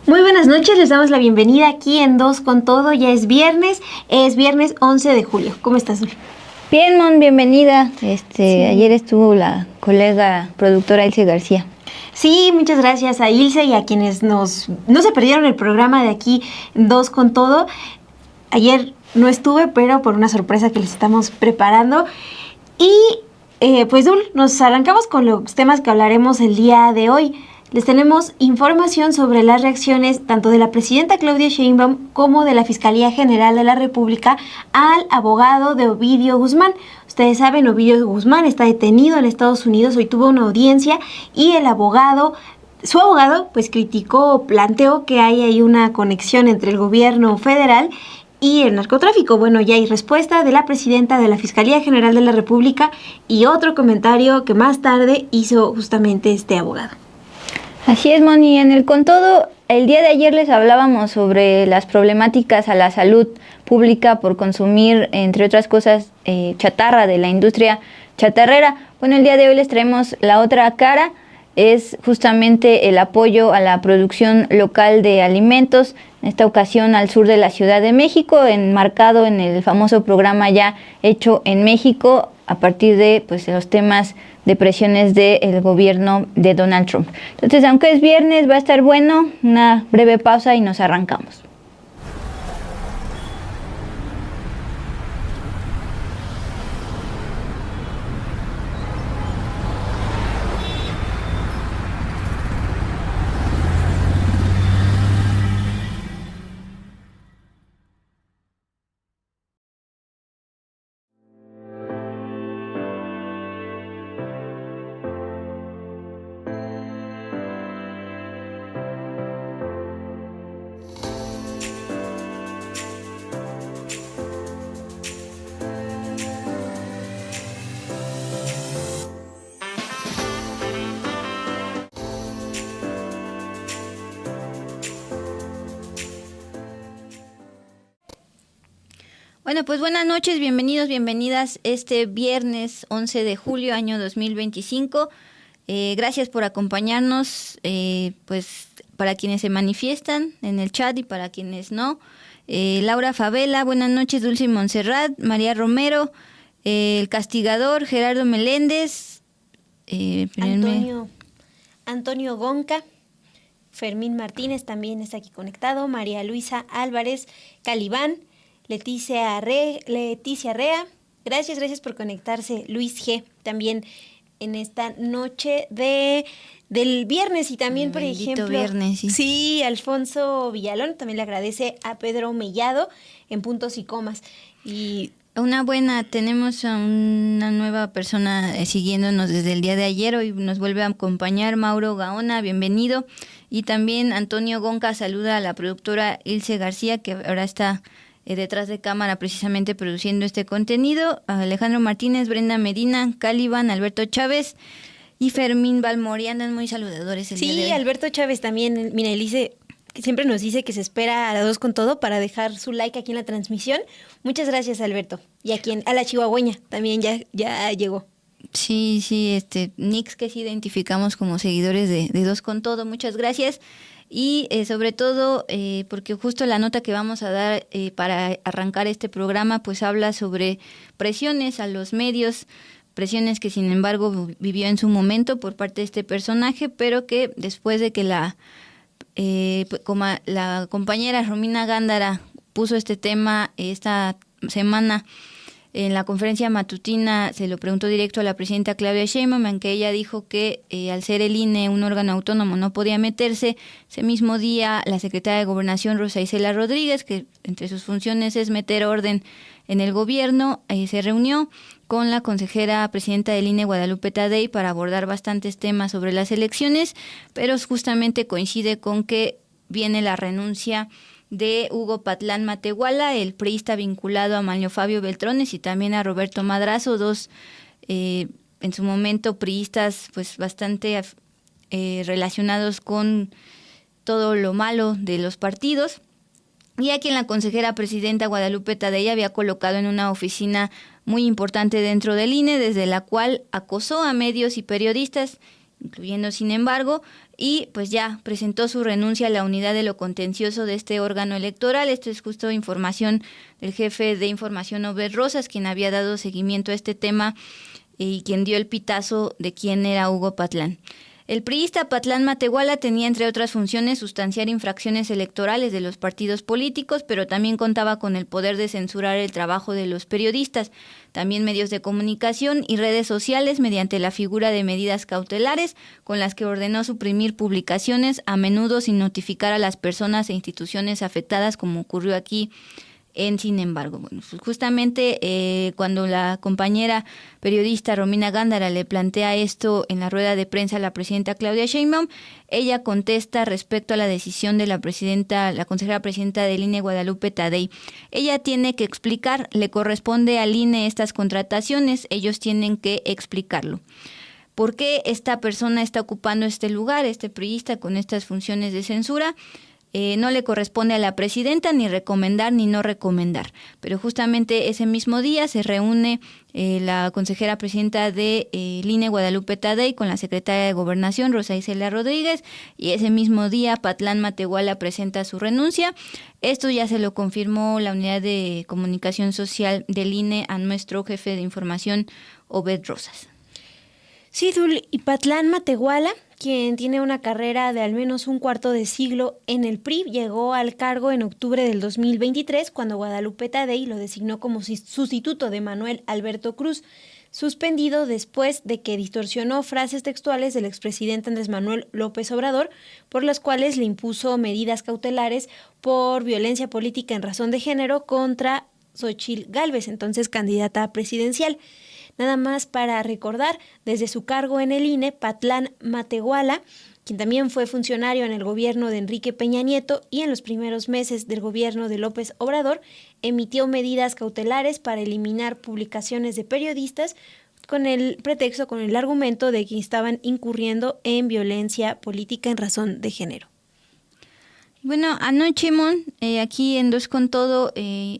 Muy buenas noches, les damos la bienvenida aquí en Dos con Todo. Ya es viernes 11 de julio. ¿Cómo estás, Uri? Bien, Mon, bienvenida. Ayer estuvo la colega productora Ilse García. Sí, muchas gracias a Ilse y a quienes no se perdieron el programa de aquí Dos con Todo. Ayer no estuve, pero por una sorpresa que les estamos preparando. Y pues, Dul, nos arrancamos con los temas que hablaremos el día de hoy. Les tenemos información sobre las reacciones tanto de la presidenta Claudia Sheinbaum como de la Fiscalía General de la República al abogado de Ovidio Guzmán. Ustedes saben, Ovidio Guzmán está detenido en Estados Unidos, hoy tuvo una audiencia y su abogado, pues planteó que hay ahí una conexión entre el gobierno federal y el narcotráfico. Bueno, ya hay respuesta de la presidenta de la Fiscalía General de la República y otro comentario que más tarde hizo justamente este abogado. Así es, Moni. En el Con Todo, el día de ayer les hablábamos sobre las problemáticas a la salud pública por consumir, entre otras cosas, chatarra de la industria chatarrera. Bueno, el día de hoy les traemos la otra cara, es justamente el apoyo a la producción local de alimentos, en esta ocasión al sur de la Ciudad de México, enmarcado en el famoso programa Ya Hecho en México, a partir de los temas de presiones del gobierno de Donald Trump. Entonces, aunque es viernes, va a estar bueno, una breve pausa y nos arrancamos. Bueno, pues buenas noches, bienvenidos, bienvenidas este viernes 11 de julio, año 2025. Gracias por acompañarnos, pues para quienes se manifiestan en el chat y para quienes no. Laura Favela, buenas noches, Dulce Montserrat, María Romero, El Castigador, Gerardo Meléndez, Antonio Gonca, Fermín Martínez también está aquí conectado, María Luisa Álvarez, Calibán, Leticia Rea, gracias por conectarse, Luis G, también en esta noche del viernes y también, por ejemplo, viernes, sí, Alfonso Villalón también le agradece a Pedro Mellado en Puntos y Comas. Y tenemos a una nueva persona siguiéndonos desde el día de ayer, hoy nos vuelve a acompañar Mauro Gaona, bienvenido, y también Antonio Gonca saluda a la productora Ilse García, que ahora está detrás de cámara precisamente produciendo este contenido, Alejandro Martínez, Brenda Medina, Caliban, Alberto Chávez y Fermín Balmori, andan muy saludadores el día de hoy. Sí, Alberto Chávez también, mira, Elise, que siempre nos dice que se espera a las 2 con todo para dejar su like aquí en la transmisión. Muchas gracias, Alberto. Y a la chihuahueña también ya llegó. Sí, Nix, que sí identificamos como seguidores de Dos con Todo, muchas gracias. Y sobre todo, porque justo la nota que vamos a dar para arrancar este programa, pues habla sobre presiones a los medios, presiones que sin embargo vivió en su momento por parte de este personaje, pero que después de que como la compañera Romina Gándara puso este tema esta semana en la conferencia matutina, se lo preguntó directo a la presidenta Claudia Sheinbaum, en que ella dijo que al ser el INE un órgano autónomo no podía meterse. Ese mismo día, la secretaria de Gobernación, Rosa Isela Rodríguez, que entre sus funciones es meter orden en el gobierno, se reunió con la consejera presidenta del INE, Guadalupe Tadei, para abordar bastantes temas sobre las elecciones, pero justamente coincide con que viene la renuncia de Hugo Patlán Matehuala, el priista vinculado a Manlio Fabio Beltrones, y también a Roberto Madrazo, dos en su momento priistas pues bastante relacionados con todo lo malo de los partidos, y a quien la consejera presidenta Guadalupe Tadei había colocado en una oficina muy importante dentro del INE, desde la cual acosó a medios y periodistas, incluyendo sin embargo, y pues ya presentó su renuncia a la unidad de lo contencioso de este órgano electoral. Esto es justo información del jefe de información Obed Rosas, quien había dado seguimiento a este tema y quien dio el pitazo de quién era Hugo Patlán. El priista Patlán Matehuala tenía, entre otras funciones, sustanciar infracciones electorales de los partidos políticos, pero también contaba con el poder de censurar el trabajo de los periodistas, también medios de comunicación y redes sociales mediante la figura de medidas cautelares con las que ordenó suprimir publicaciones, a menudo sin notificar a las personas e instituciones afectadas, como ocurrió aquí Sin embargo. Bueno, pues justamente cuando la compañera periodista Romina Gándara le plantea esto en la rueda de prensa a la presidenta Claudia Sheinbaum, ella contesta respecto a la decisión de la consejera presidenta del INE, Guadalupe Tadei. Ella tiene que explicar, le corresponde al INE estas contrataciones, ellos tienen que explicarlo. ¿Por qué esta persona está ocupando este lugar, este priista, con estas funciones de censura? No le corresponde a la presidenta ni recomendar ni no recomendar, pero justamente ese mismo día se reúne la consejera presidenta de INE, Guadalupe Tadei, con la secretaria de Gobernación, Rosa Isela Rodríguez, y ese mismo día Patlán Matehuala presenta su renuncia. Esto ya se lo confirmó la unidad de comunicación social del INE a nuestro jefe de información, Obed Rosas. Sí, Dul, y Patlán Matehuala, quien tiene una carrera de al menos un cuarto de siglo en el PRI, llegó al cargo en octubre del 2023, cuando Guadalupe Tadei lo designó como sustituto de Manuel Alberto Cruz, suspendido después de que distorsionó frases textuales del expresidente Andrés Manuel López Obrador, por las cuales le impuso medidas cautelares por violencia política en razón de género contra Xóchitl Gálvez, entonces candidata presidencial. Nada más para recordar, desde su cargo en el INE, Patlán Matehuala, quien también fue funcionario en el gobierno de Enrique Peña Nieto y en los primeros meses del gobierno de López Obrador, emitió medidas cautelares para eliminar publicaciones de periodistas con el argumento de que estaban incurriendo en violencia política en razón de género. Bueno, anoche, Mon, aquí en Dos con Todo,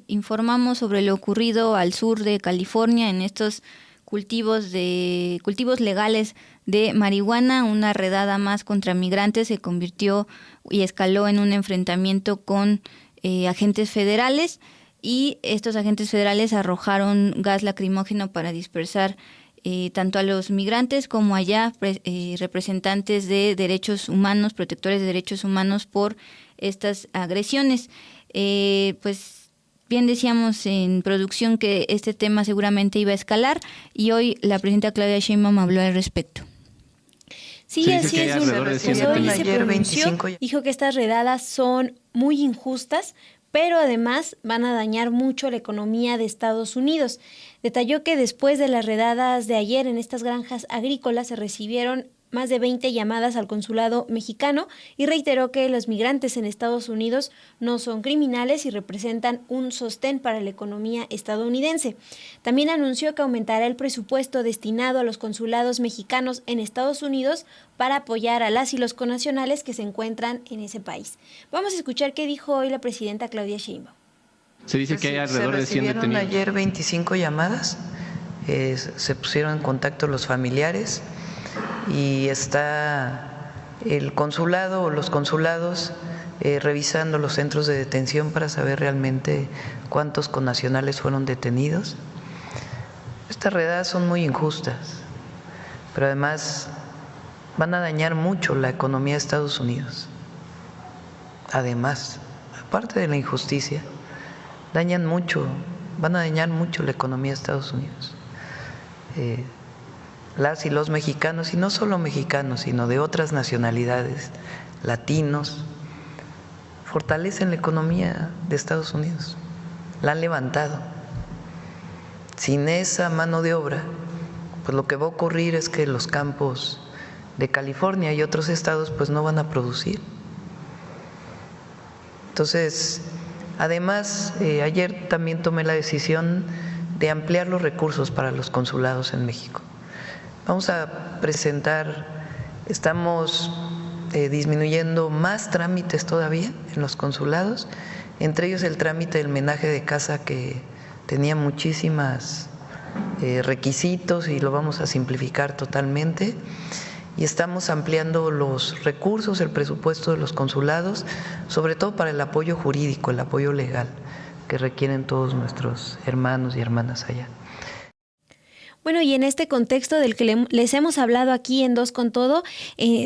informamos sobre lo ocurrido al sur de California en estos cultivos legales de marihuana. Una redada más contra migrantes se convirtió y escaló en un enfrentamiento con agentes federales, y estos agentes federales arrojaron gas lacrimógeno para dispersar tanto a los migrantes como allá representantes de derechos humanos, protectores de derechos humanos por estas agresiones. Pues bien decíamos en producción que este tema seguramente iba a escalar, y hoy la presidenta Claudia Sheinbaum habló al respecto. Sí, así es. Hoy se pronunció, dijo que estas redadas son muy injustas, pero además van a dañar mucho la economía de Estados Unidos. Detalló que después de las redadas de ayer en estas granjas agrícolas se recibieron más de 20 llamadas al consulado mexicano, y reiteró que los migrantes en Estados Unidos no son criminales y representan un sostén para la economía estadounidense. También anunció que aumentará el presupuesto destinado a los consulados mexicanos en Estados Unidos para apoyar a las y los connacionales que se encuentran en ese país. Vamos a escuchar qué dijo hoy la presidenta Claudia Sheinbaum. Se dice que hay alrededor de 100 detenidos. Se recibieron ayer 25 llamadas, se pusieron en contacto los familiares, y está el consulado o los consulados revisando los centros de detención para saber realmente cuántos connacionales fueron detenidos. Estas redadas son muy injustas, pero además van a dañar mucho la economía de Estados Unidos. Además, aparte de la injusticia, van a dañar mucho la economía de Estados Unidos. Las y los mexicanos, y no solo mexicanos, sino de otras nacionalidades, latinos, fortalecen la economía de Estados Unidos, la han levantado. Sin esa mano de obra, pues lo que va a ocurrir es que los campos de California y otros estados pues no van a producir. Entonces, además, ayer también tomé la decisión de ampliar los recursos para los consulados en México. Vamos a presentar, estamos disminuyendo más trámites todavía en los consulados, entre ellos el trámite del menaje de casa, que tenía muchísimos requisitos, y lo vamos a simplificar totalmente. y estamos ampliando los recursos, el presupuesto de los consulados, sobre todo para el apoyo jurídico, el apoyo legal que requieren todos nuestros hermanos y hermanas allá. Bueno, y en este contexto del que les hemos hablado aquí en Dos con Todo,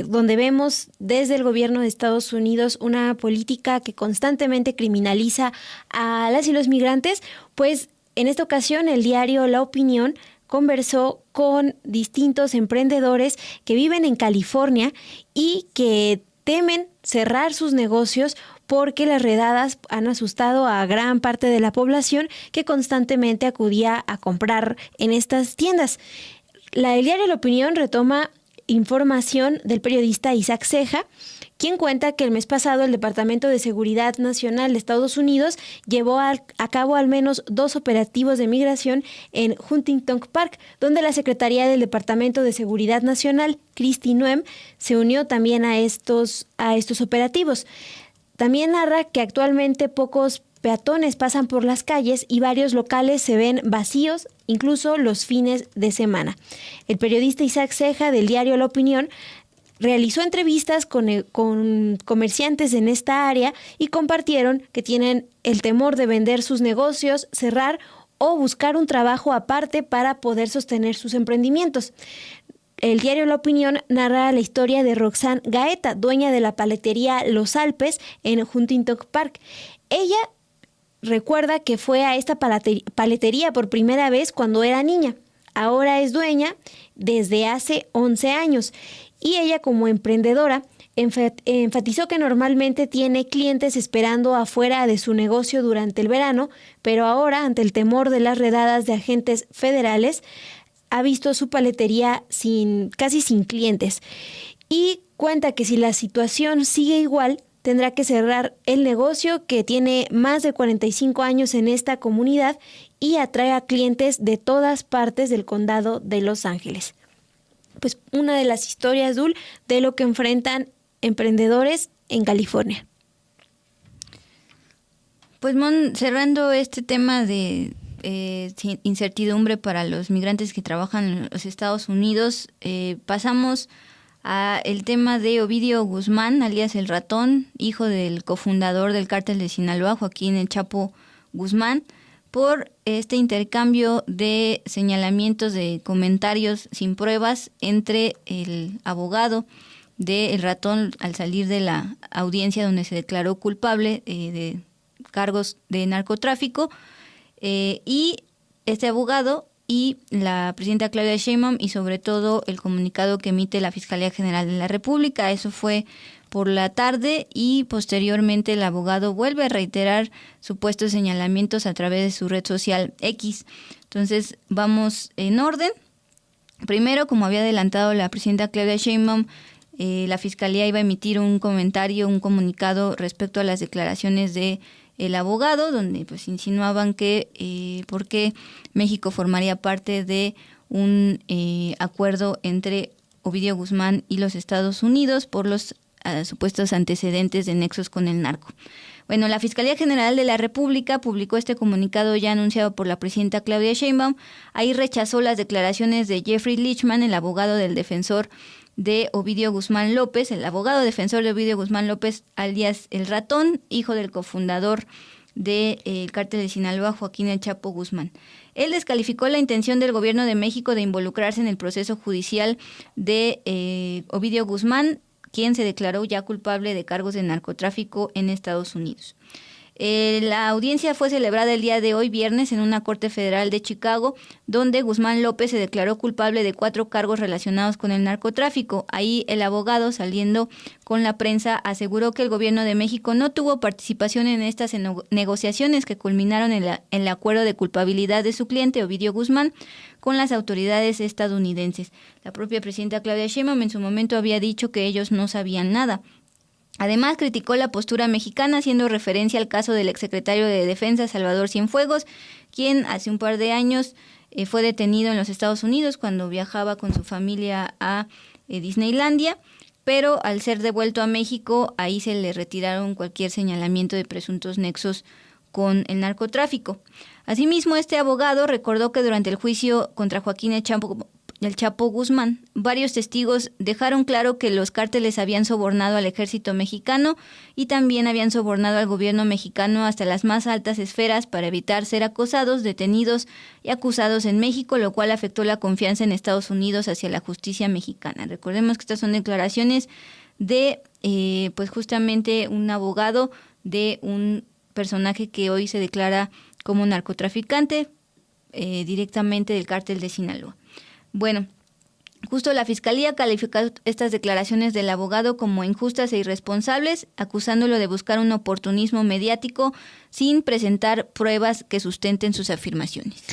donde vemos desde el gobierno de Estados Unidos una política que constantemente criminaliza a las y los migrantes, pues en esta ocasión el diario La Opinión conversó con distintos emprendedores que viven en California y que temen cerrar sus negocios porque las redadas han asustado a gran parte de la población que constantemente acudía a comprar en estas tiendas. El diario La Opinión retoma información del periodista Isaac Ceja, quien cuenta que el mes pasado el Departamento de Seguridad Nacional de Estados Unidos llevó a cabo al menos 2 operativos de migración en Huntington Park, donde la Secretaría del Departamento de Seguridad Nacional, Kristi Noem, se unió también a estos operativos. También narra que actualmente pocos peatones pasan por las calles y varios locales se ven vacíos, incluso los fines de semana. El periodista Isaac Ceja del diario La Opinión realizó entrevistas con comerciantes en esta área y compartieron que tienen el temor de vender sus negocios, cerrar o buscar un trabajo aparte para poder sostener sus emprendimientos. El diario La Opinión narra la historia de Roxanne Gaeta, dueña de la paletería Los Alpes en Huntington Park. Ella recuerda que fue a esta paletería por primera vez cuando era niña. Ahora es dueña desde hace 11 años. Y ella, como emprendedora, enfatizó que normalmente tiene clientes esperando afuera de su negocio durante el verano, pero ahora, ante el temor de las redadas de agentes federales, ha visto su paletería casi sin clientes. Y cuenta que si la situación sigue igual, tendrá que cerrar el negocio, que tiene más de 45 años en esta comunidad y atrae a clientes de todas partes del condado de Los Ángeles. Pues una de las historias, Dul, de lo que enfrentan emprendedores en California. Pues cerrando este tema de incertidumbre para los migrantes que trabajan en los Estados Unidos, pasamos a el tema de Ovidio Guzmán, alias El Ratón, hijo del cofundador del cártel de Sinaloa, Joaquín El Chapo Guzmán, por este intercambio de señalamientos, de comentarios sin pruebas entre el abogado de El Ratón al salir de la audiencia donde se declaró culpable de cargos de narcotráfico, y este abogado y la presidenta Claudia Sheinbaum, y sobre todo el comunicado que emite la Fiscalía General de la República. Eso fue por la tarde y posteriormente el abogado vuelve a reiterar supuestos señalamientos a través de su red social X. Entonces vamos en orden. Primero, como había adelantado la presidenta Claudia Sheinbaum, la Fiscalía iba a emitir un comunicado respecto a las declaraciones de el abogado, donde pues insinuaban que por qué México formaría parte de un acuerdo entre Ovidio Guzmán y los Estados Unidos por los supuestos antecedentes de nexos con el narco. Bueno, la Fiscalía General de la República publicó este comunicado ya anunciado por la presidenta Claudia Sheinbaum. Ahí rechazó las declaraciones de Jeffrey Lichman, el abogado del defensor de Ovidio Guzmán López, el abogado defensor de Ovidio Guzmán López, alias El Ratón, hijo del cofundador del cártel de Sinaloa, Joaquín El Chapo Guzmán. Él descalificó la intención del gobierno de México de involucrarse en el proceso judicial de Ovidio Guzmán, quien se declaró ya culpable de cargos de narcotráfico en Estados Unidos. La audiencia fue celebrada el día de hoy, viernes, en una corte federal de Chicago, donde Guzmán López se declaró culpable de 4 cargos relacionados con el narcotráfico. Ahí el abogado, saliendo con la prensa, aseguró que el gobierno de México no tuvo participación en estas negociaciones que culminaron en el acuerdo de culpabilidad de su cliente, Ovidio Guzmán, con las autoridades estadounidenses. La propia presidenta Claudia Sheinbaum en su momento había dicho que ellos no sabían nada. Además, criticó la postura mexicana, haciendo referencia al caso del exsecretario de Defensa, Salvador Cienfuegos, quien hace un par de años fue detenido en los Estados Unidos cuando viajaba con su familia a Disneylandia, pero al ser devuelto a México, ahí se le retiraron cualquier señalamiento de presuntos nexos con el narcotráfico. Asimismo, este abogado recordó que durante el juicio contra Joaquín El el Chapo Guzmán. Varios testigos dejaron claro que los cárteles habían sobornado al ejército mexicano y también habían sobornado al gobierno mexicano hasta las más altas esferas para evitar ser acosados, detenidos y acusados en México, lo cual afectó la confianza en Estados Unidos hacia la justicia mexicana. Recordemos que estas son declaraciones de pues justamente un abogado de un personaje que hoy se declara como narcotraficante directamente del cártel de Sinaloa. Bueno, justo la Fiscalía calificó estas declaraciones del abogado como injustas e irresponsables, acusándolo de buscar un oportunismo mediático sin presentar pruebas que sustenten sus afirmaciones.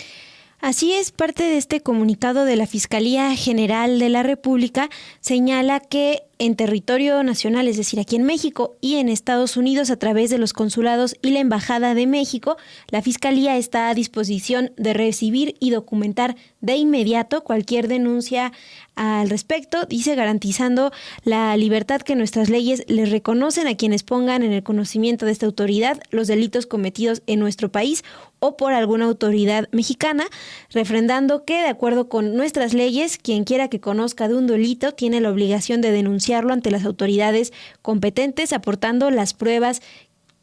Así es, parte de este comunicado de la Fiscalía General de la República señala que en territorio nacional, es decir, aquí en México y en Estados Unidos, a través de los consulados y la Embajada de México, la Fiscalía está a disposición de recibir y documentar de inmediato cualquier denuncia al respecto, dice, garantizando la libertad que nuestras leyes les reconocen a quienes pongan en el conocimiento de esta autoridad los delitos cometidos en nuestro país o por alguna autoridad mexicana, refrendando que, de acuerdo con nuestras leyes, quien quiera que conozca de un delito tiene la obligación de denunciarlo ante las autoridades competentes, aportando las pruebas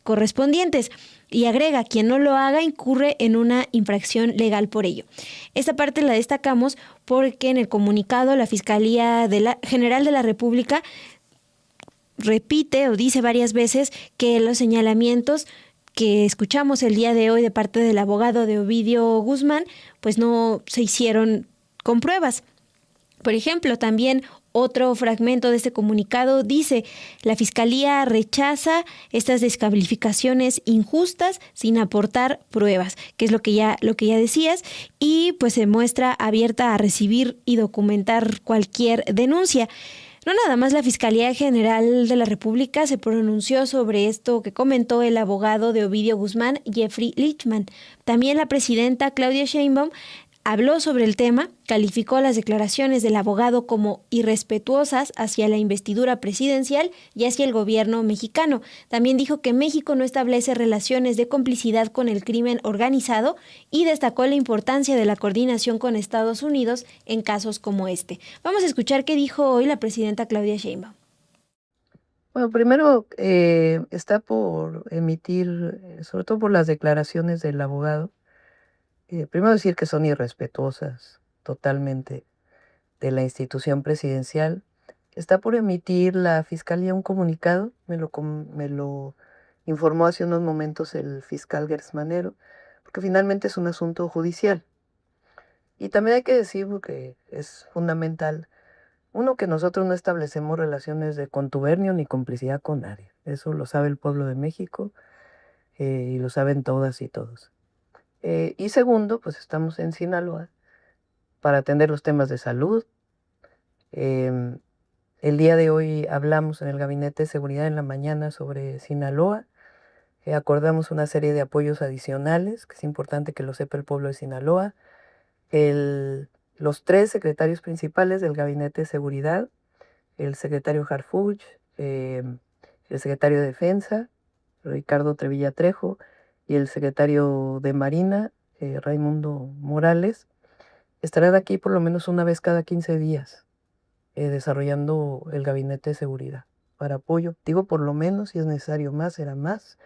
correspondientes. Y agrega, quien no lo haga incurre en una infracción legal por ello. Esta parte la destacamos porque en el comunicado la Fiscalía General de la República repite o dice varias veces que los señalamientos que escuchamos el día de hoy de parte del abogado de Ovidio Guzmán, pues no se hicieron con pruebas. Por ejemplo, también otro fragmento de este comunicado dice: la Fiscalía rechaza estas descalificaciones injustas sin aportar pruebas, que es lo que ya decías, y pues se muestra abierta a recibir y documentar cualquier denuncia. No nada más la Fiscalía General de la República se pronunció sobre esto que comentó el abogado de Ovidio Guzmán, Jeffrey Lichtman. También la presidenta Claudia Sheinbaum habló sobre el tema, calificó las declaraciones del abogado como irrespetuosas hacia la investidura presidencial y hacia el gobierno mexicano. También dijo que México no establece relaciones de complicidad con el crimen organizado y destacó la importancia de la coordinación con Estados Unidos en casos como este. Vamos a escuchar qué dijo hoy la presidenta Claudia Sheinbaum. Bueno, primero está por emitir, sobre todo por las declaraciones del abogado, primero decir que son irrespetuosas totalmente de la institución presidencial. Está por emitir la Fiscalía un comunicado, me lo informó hace unos momentos el fiscal Gersmanero, porque finalmente es un asunto judicial. Y también hay que decir, porque es fundamental, uno, que nosotros no establecemos relaciones de contubernio ni complicidad con nadie. Eso lo sabe el pueblo de México y lo saben todas y todos. Y segundo, pues estamos en Sinaloa para atender los temas de salud. El día de hoy hablamos en el Gabinete de Seguridad en la mañana sobre Sinaloa. Acordamos una serie de apoyos adicionales, que es importante que lo sepa el pueblo de Sinaloa. Los 3 secretarios principales del Gabinete de Seguridad, el secretario Harfuch, el secretario de Defensa, Ricardo Trevilla Trejo, y el secretario de Marina, Raimundo Morales, estarán aquí por lo menos una vez cada 15 días desarrollando el Gabinete de Seguridad para apoyo. Digo por lo menos, si es necesario más, será más.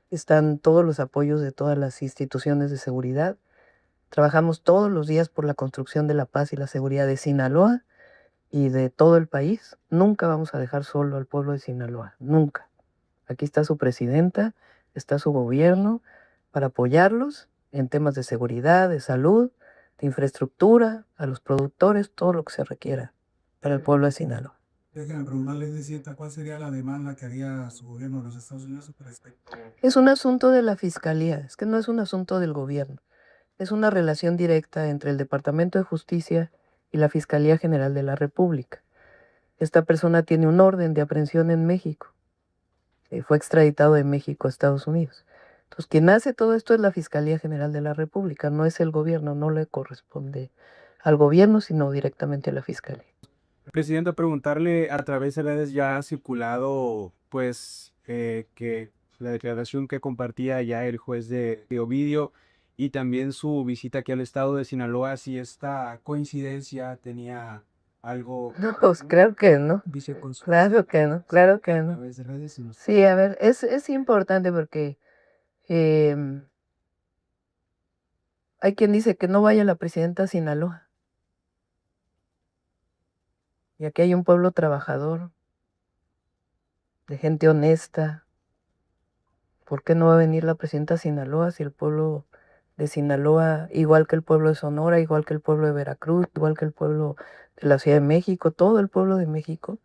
Están todos los apoyos de todas las instituciones de seguridad. Trabajamos todos los días por la construcción de la paz y la seguridad de Sinaloa y de todo el país. Nunca vamos a dejar solo al pueblo de Sinaloa, nunca. Aquí está su presidenta, está su gobierno para apoyarlos en temas de seguridad, de salud, de infraestructura, a los productores, todo lo que se requiera para el pueblo de Sinaloa. Déjenme preguntarles, Presidenta, ¿cuál sería la demanda que haría su gobierno de los Estados Unidos respecto? Es un asunto de la Fiscalía, es que no es un asunto del gobierno. Es una relación directa entre el Departamento de Justicia y la Fiscalía General de la República. Esta persona tiene un orden de aprehensión en México. Fue extraditado de México a Estados Unidos. Entonces, quien hace todo esto es la Fiscalía General de la República, no es el gobierno, no le corresponde al gobierno, sino directamente a la Fiscalía. Presidenta, preguntarle, a través de redes ya ha circulado, pues, que la declaración que compartía ya el juez de Ovidio y también su visita aquí al estado de Sinaloa, si esta coincidencia tenía algo... No, pues creo que no. Vicecónsul. Claro que no, claro que A no. través de redes, si nos- Sí, a ver, es importante porque hay quien dice que no vaya la presidenta a Sinaloa. Y aquí hay un pueblo trabajador, de gente honesta. ¿Por qué no va a venir la presidenta a Sinaloa si el pueblo de Sinaloa, igual que el pueblo de Sonora, igual que el pueblo de Veracruz, igual que el pueblo de la Ciudad de México, todo el pueblo de México,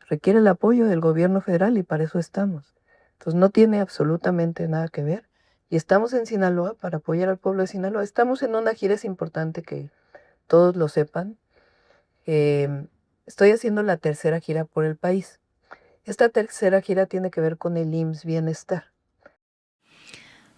requiere el apoyo del gobierno federal y para eso estamos? Entonces no tiene absolutamente nada que ver. Y estamos en Sinaloa para apoyar al pueblo de Sinaloa. Estamos en una gira, es importante que todos lo sepan. Estoy haciendo la tercera gira por el país. Esta tercera gira tiene que ver con el IMSS Bienestar.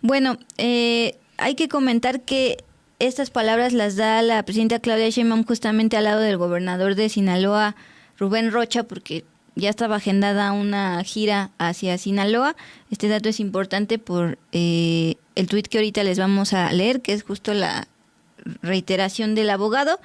Bueno, hay que comentar que estas palabras las da la presidenta Claudia Sheinbaum justamente al lado del gobernador de Sinaloa, Rubén Rocha, porque ya estaba agendada una gira hacia Sinaloa. Este dato es importante por el tuit que ahorita les vamos a leer, que es justo la reiteración del abogado.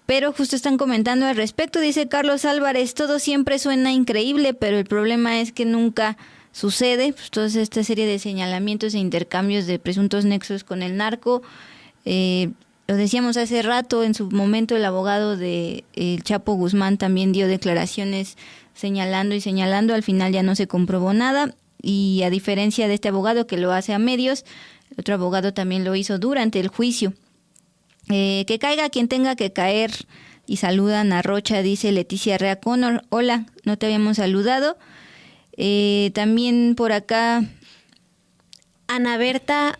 Pero justo están comentando al respecto. Dice Carlos Álvarez: todo siempre suena increíble, pero el problema es que nunca sucede. Pues toda esta serie de señalamientos e intercambios de presuntos nexos con el narco. Lo decíamos hace rato, en su momento el abogado de el Chapo Guzmán también dio declaraciones señalando, al final ya no se comprobó nada, y a diferencia de este abogado que lo hace a medios, el otro abogado también lo hizo durante el juicio. Que caiga quien tenga que caer, y saludan a Rocha, dice Leticia Rea Connor. Hola, no te habíamos saludado. También por acá Ana Berta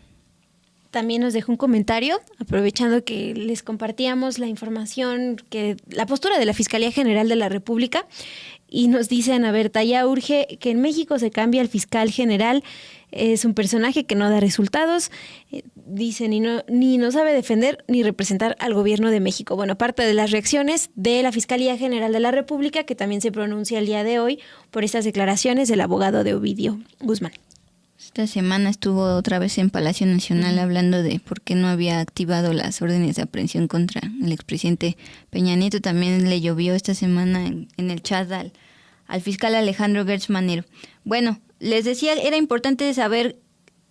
también nos dejó un comentario, aprovechando que les compartíamos la información, la postura de la Fiscalía General de la República, y nos dice Ana Berta: ya urge que en México se cambie al fiscal general, es un personaje que no da resultados, dice, ni no sabe defender ni representar al gobierno de México. Bueno, aparte de las reacciones de la Fiscalía General de la República, que también se pronuncia el día de hoy por estas declaraciones del abogado de Ovidio Guzmán. Esta semana estuvo otra vez en Palacio Nacional hablando de por qué no había activado las órdenes de aprehensión contra el expresidente Peña Nieto. También le llovió esta semana en el chat al fiscal Alejandro Gertz Manero. Bueno, les decía, era importante saber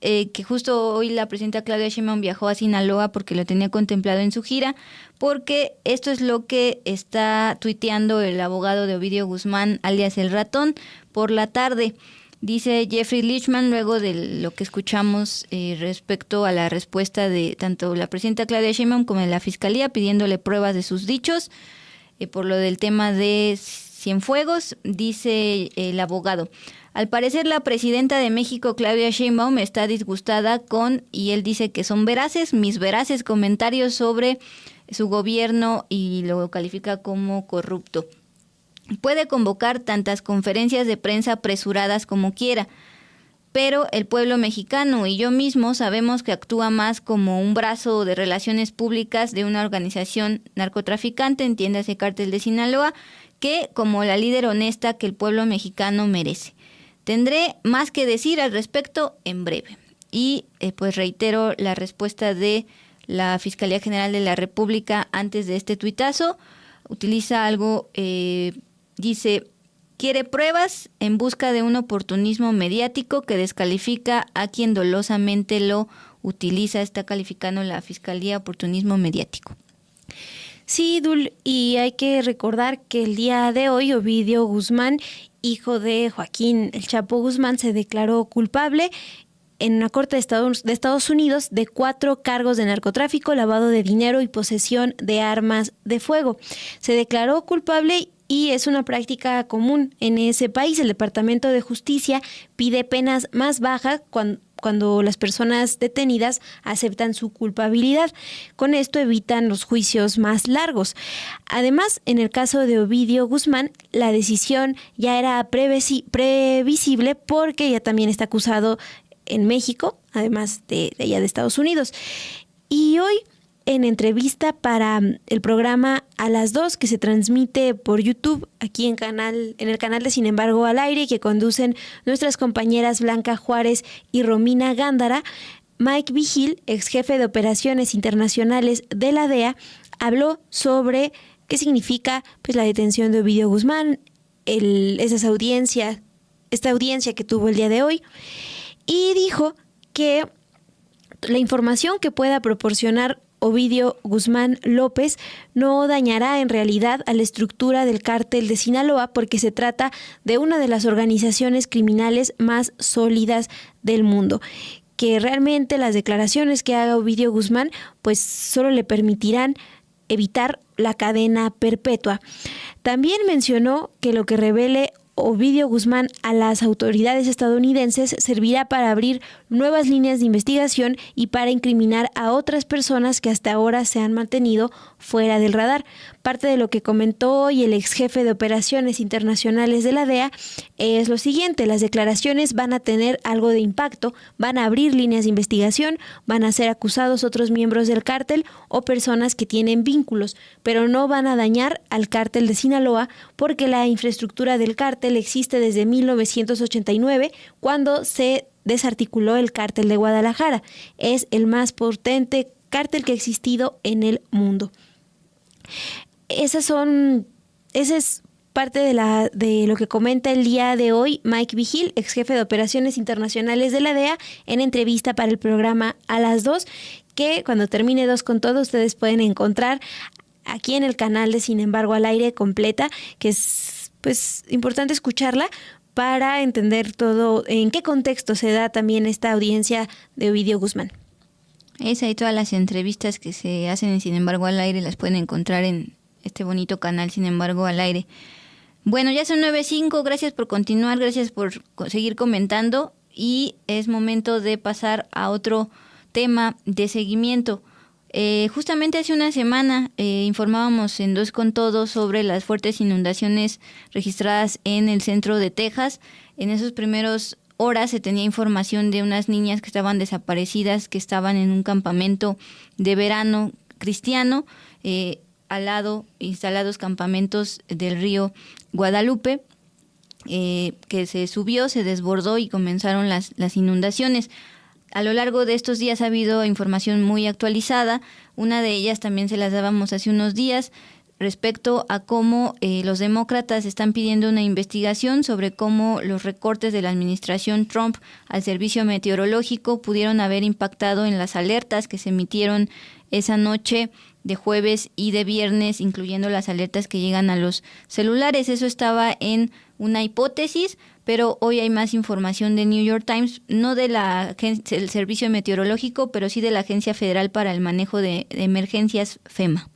que justo hoy la presidenta Claudia Sheinbaum viajó a Sinaloa porque lo tenía contemplado en su gira, porque esto es lo que está tuiteando el abogado de Ovidio Guzmán, alias El Ratón, por la tarde. Dice Jeffrey Lichman, luego de lo que escuchamos respecto a la respuesta de tanto la presidenta Claudia Sheinbaum como de la Fiscalía, pidiéndole pruebas de sus dichos, por lo del tema de Cienfuegos, dice el abogado: al parecer la presidenta de México, Claudia Sheinbaum, está disgustada con, y él dice que son veraces, mis veraces comentarios sobre su gobierno, y lo califica como corrupto. Puede convocar tantas conferencias de prensa apresuradas como quiera, pero el pueblo mexicano y yo mismo sabemos que actúa más como un brazo de relaciones públicas de una organización narcotraficante, entiéndase Cártel de Sinaloa, que como la líder honesta que el pueblo mexicano merece. Tendré más que decir al respecto en breve. Y pues reitero la respuesta de la Fiscalía General de la República antes de este tuitazo. Utiliza algo... dice, quiere pruebas en busca de un oportunismo mediático que descalifica a quien dolosamente lo utiliza. Está calificando la Fiscalía oportunismo mediático. Sí, Dul, y hay que recordar que el día de hoy Ovidio Guzmán, hijo de Joaquín El Chapo Guzmán, se declaró culpable en una corte de Estados Unidos de 4 cargos de narcotráfico, lavado de dinero y posesión de armas de fuego. Se declaró culpable y es una práctica común en ese país. El Departamento de Justicia pide penas más bajas cuando las personas detenidas aceptan su culpabilidad. Con esto evitan los juicios más largos. Además, en el caso de Ovidio Guzmán, la decisión ya era previsible porque ya también está acusado en México, además de allá de Estados Unidos. Y hoy, en entrevista para el programa A las 2, que se transmite por YouTube, aquí en el canal de Sin embargo al aire, que conducen nuestras compañeras Blanca Juárez y Romina Gándara, Mike Vigil, ex jefe de operaciones internacionales de la DEA, habló sobre qué significa pues, la detención de Ovidio Guzmán, esta audiencia que tuvo el día de hoy, y dijo que la información que pueda proporcionar Ovidio Guzmán López no dañará en realidad a la estructura del cártel de Sinaloa porque se trata de una de las organizaciones criminales más sólidas del mundo, que realmente las declaraciones que haga Ovidio Guzmán pues solo le permitirán evitar la cadena perpetua. También mencionó que lo que revele Ovidio Guzmán a las autoridades estadounidenses servirá para abrir nuevas líneas de investigación y para incriminar a otras personas que hasta ahora se han mantenido fuera del radar. Parte de lo que comentó hoy el ex jefe de operaciones internacionales de la DEA es lo siguiente: las declaraciones van a tener algo de impacto, van a abrir líneas de investigación, van a ser acusados otros miembros del cártel o personas que tienen vínculos, pero no van a dañar al cártel de Sinaloa porque la infraestructura del cártel existe desde 1989, cuando se desarticuló el cártel de Guadalajara. Es el más potente cártel que ha existido en el mundo. Esa es parte de lo que comenta el día de hoy Mike Vigil, ex jefe de operaciones internacionales de la DEA, en entrevista para el programa A las 2, que cuando termine 2 con todo ustedes pueden encontrar aquí en el canal de Sin embargo al aire completa, que es pues importante escucharla para entender todo, en qué contexto se da también esta audiencia de Ovidio Guzmán. Esa y todas las entrevistas que se hacen en Sin embargo al aire las pueden encontrar en este bonito canal Sin embargo al aire. Bueno, ya son 9:05, gracias por continuar, gracias por seguir comentando y es momento de pasar a otro tema de seguimiento. Justamente hace una semana informábamos en Dos con Todo sobre las fuertes inundaciones registradas en el centro de Texas. En esos primeros horas se tenía información de unas niñas que estaban desaparecidas, que estaban en un campamento de verano cristiano, al lado instalados campamentos del río Guadalupe, que se subió, se desbordó y comenzaron las inundaciones. A lo largo de estos días ha habido información muy actualizada. Una de ellas también se las dábamos hace unos días respecto a cómo los demócratas están pidiendo una investigación sobre cómo los recortes de la administración Trump al servicio meteorológico pudieron haber impactado en las alertas que se emitieron esa noche de jueves y de viernes, incluyendo las alertas que llegan a los celulares. Eso estaba en una hipótesis, pero hoy hay más información de New York Times, no del Servicio Meteorológico, pero sí de la Agencia Federal para el Manejo de Emergencias, FEMA.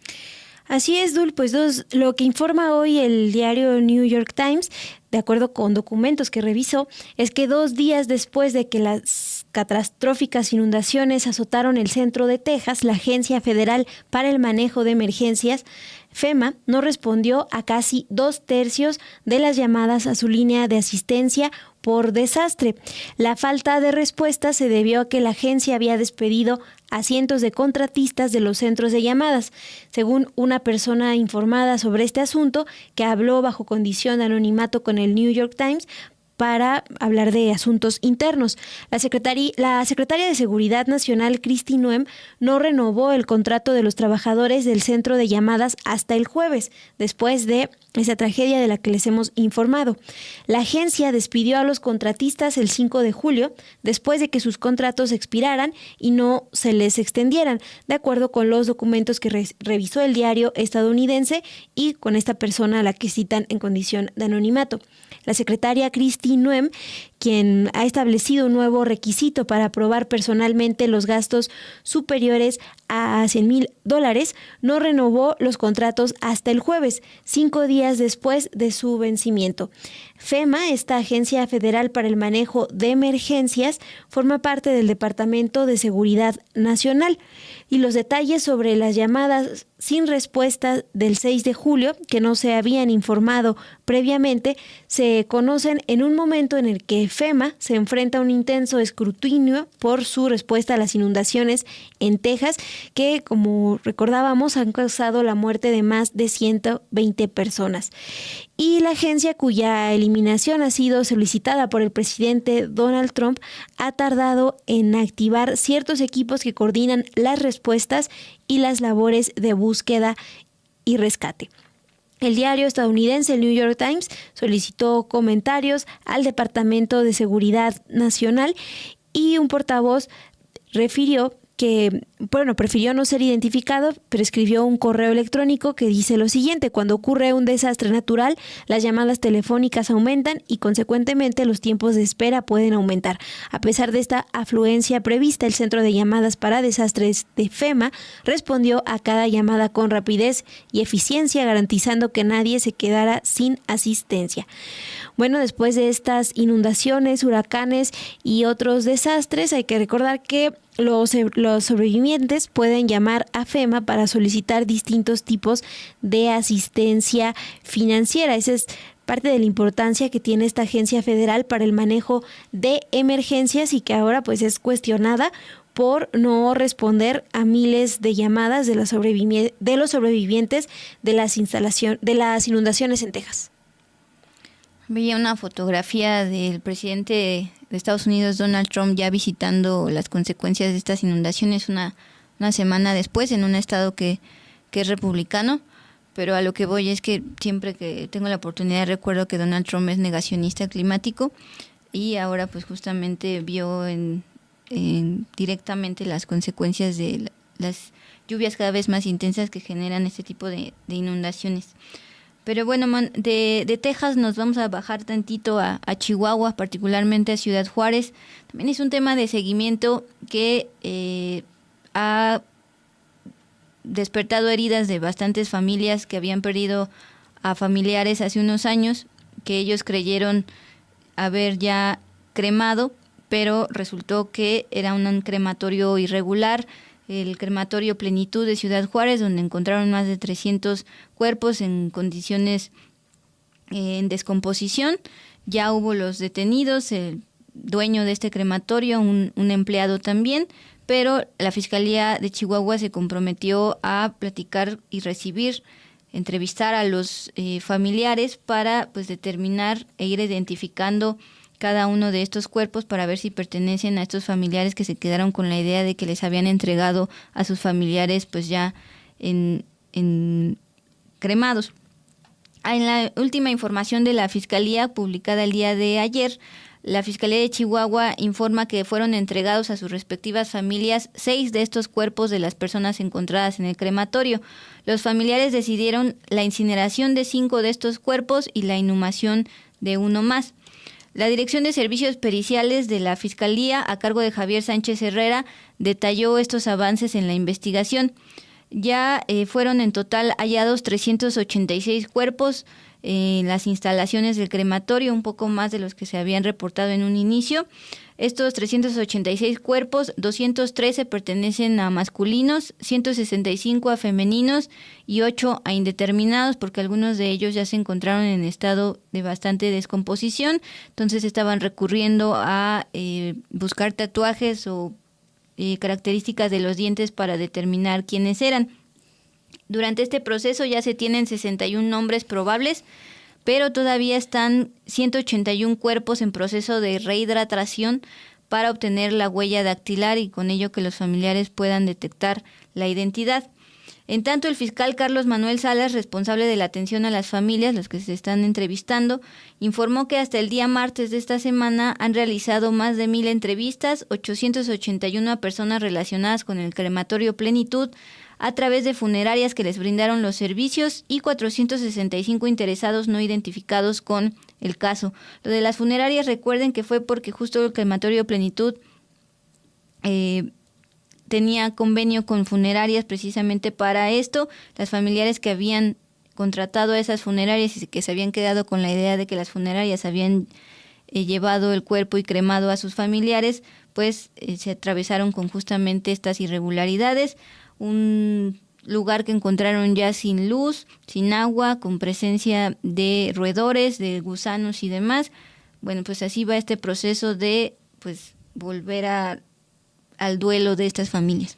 Así es, Dul, pues lo que informa hoy el diario New York Times, de acuerdo con documentos que revisó, es que 2 días después de que las catastróficas inundaciones azotaron el centro de Texas, la Agencia Federal para el Manejo de Emergencias, FEMA, no respondió a casi 2/3 de las llamadas a su línea de asistencia por desastre. La falta de respuesta se debió a que la agencia había despedido a cientos de contratistas de los centros de llamadas, según una persona informada sobre este asunto que habló bajo condición de anonimato con el New York Times para hablar de asuntos internos. La secretaria de Seguridad Nacional, Kristi Noem, no renovó el contrato de los trabajadores del centro de llamadas hasta el jueves, después de esa tragedia de la que les hemos informado. La agencia despidió a los contratistas el 5 de julio, después de que sus contratos expiraran y no se les extendieran, de acuerdo con los documentos que revisó el diario estadounidense y con esta persona a la que citan en condición de anonimato. La secretaria Kristi Noem, quien ha establecido un nuevo requisito para aprobar personalmente los gastos superiores a $100,000, no renovó los contratos hasta el jueves, 5 días después de su vencimiento. FEMA, esta Agencia Federal para el Manejo de Emergencias, forma parte del Departamento de Seguridad Nacional. Y los detalles sobre las llamadas sin respuesta del 6 de julio, que no se habían informado previamente, se conocen en un momento en el que FEMA se enfrenta a un intenso escrutinio por su respuesta a las inundaciones en Texas, que, como recordábamos, han causado la muerte de más de 120 personas. Y la agencia, cuya eliminación ha sido solicitada por el presidente Donald Trump, ha tardado en activar ciertos equipos que coordinan las respuestas y las labores de búsqueda y rescate. El diario estadounidense, el New York Times, solicitó comentarios al Departamento de Seguridad Nacional y un portavoz refirió que, prefirió no ser identificado, pero escribió un correo electrónico que dice lo siguiente: cuando ocurre un desastre natural, las llamadas telefónicas aumentan y consecuentemente los tiempos de espera pueden aumentar. A pesar de esta afluencia prevista, el Centro de Llamadas para Desastres de FEMA respondió a cada llamada con rapidez y eficiencia, garantizando que nadie se quedara sin asistencia. Bueno, después de estas inundaciones, huracanes y otros desastres, hay que recordar que los sobrevivientes pueden llamar a FEMA para solicitar distintos tipos de asistencia financiera. Esa es parte de la importancia que tiene esta agencia federal para el manejo de emergencias y que ahora pues es cuestionada por no responder a miles de llamadas de los sobrevivientes de las inundaciones en Texas. Veía una fotografía del presidente de Estados Unidos, Donald Trump, ya visitando las consecuencias de estas inundaciones una semana después en un estado que es republicano, pero a lo que voy es que siempre que tengo la oportunidad recuerdo que Donald Trump es negacionista climático y ahora pues justamente vio directamente las consecuencias de las lluvias cada vez más intensas que generan este tipo de inundaciones. Pero bueno, de Texas nos vamos a bajar tantito a Chihuahua, particularmente a Ciudad Juárez. También es un tema de seguimiento que ha despertado heridas de bastantes familias que habían perdido a familiares hace unos años, que ellos creyeron haber ya cremado, pero resultó que era un crematorio irregular. El crematorio Plenitud de Ciudad Juárez, donde encontraron más de 300 cuerpos en condiciones en descomposición. Ya hubo los detenidos, el dueño de este crematorio, un empleado también, pero la Fiscalía de Chihuahua se comprometió a platicar y entrevistar a los familiares para pues determinar e ir identificando cada uno de estos cuerpos para ver si pertenecen a estos familiares que se quedaron con la idea de que les habían entregado a sus familiares pues ya en cremados. En la última información de la Fiscalía publicada el día de ayer, la Fiscalía de Chihuahua informa que fueron entregados a sus respectivas familias 6 de estos cuerpos de las personas encontradas en el crematorio. Los familiares decidieron la incineración de 5 de estos cuerpos y la inhumación de uno más. La Dirección de Servicios Periciales de la Fiscalía, a cargo de Javier Sánchez Herrera, detalló estos avances en la investigación. Ya fueron en total hallados 386 cuerpos en las instalaciones del crematorio, un poco más de los que se habían reportado en un inicio. Estos 386 cuerpos, 213 pertenecen a masculinos, 165 a femeninos y 8 a indeterminados, porque algunos de ellos ya se encontraron en estado de bastante descomposición, entonces estaban recurriendo a buscar tatuajes o características de los dientes para determinar quiénes eran. Durante este proceso ya se tienen 61 nombres probables, pero todavía están 181 cuerpos en proceso de rehidratación para obtener la huella dactilar y con ello que los familiares puedan detectar la identidad. En tanto, el fiscal Carlos Manuel Salas, responsable de la atención a las familias, los que se están entrevistando, informó que hasta el día martes de esta semana han realizado más de 1,000 entrevistas, 881 a personas relacionadas con el crematorio Plenitud, a través de funerarias que les brindaron los servicios y 465 interesados no identificados con el caso. Lo de las funerarias, recuerden que fue porque justo el crematorio Plenitud tenía convenio con funerarias precisamente para esto. Las familiares que habían contratado a esas funerarias y que se habían quedado con la idea de que las funerarias habían llevado el cuerpo y cremado a sus familiares, pues se atravesaron con justamente estas irregularidades. Un lugar que encontraron ya sin luz, sin agua, con presencia de roedores, de gusanos y demás, Bueno, pues así va este proceso de pues volver al duelo de estas familias.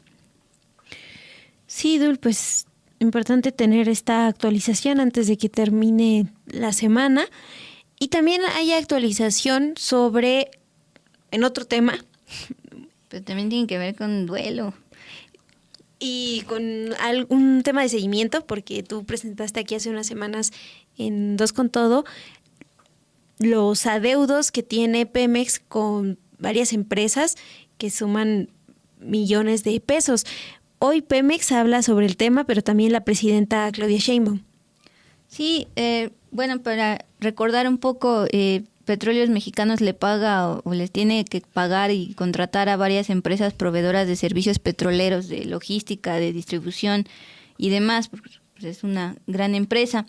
Sí, Dul, pues importante tener esta actualización antes de que termine la semana. Y también hay actualización sobre, en otro tema. Pero también tiene que ver con duelo. Y con algún tema de seguimiento, porque tú presentaste aquí hace unas semanas en Dos con Todo los adeudos que tiene Pemex con varias empresas que suman millones de pesos. Hoy Pemex habla sobre el tema, pero también la presidenta Claudia Sheinbaum. Sí, bueno, para recordar un poco, Petróleos Mexicanos le paga o les tiene que pagar y contratar a varias empresas proveedoras de servicios petroleros, de logística, de distribución y demás, porque es una gran empresa.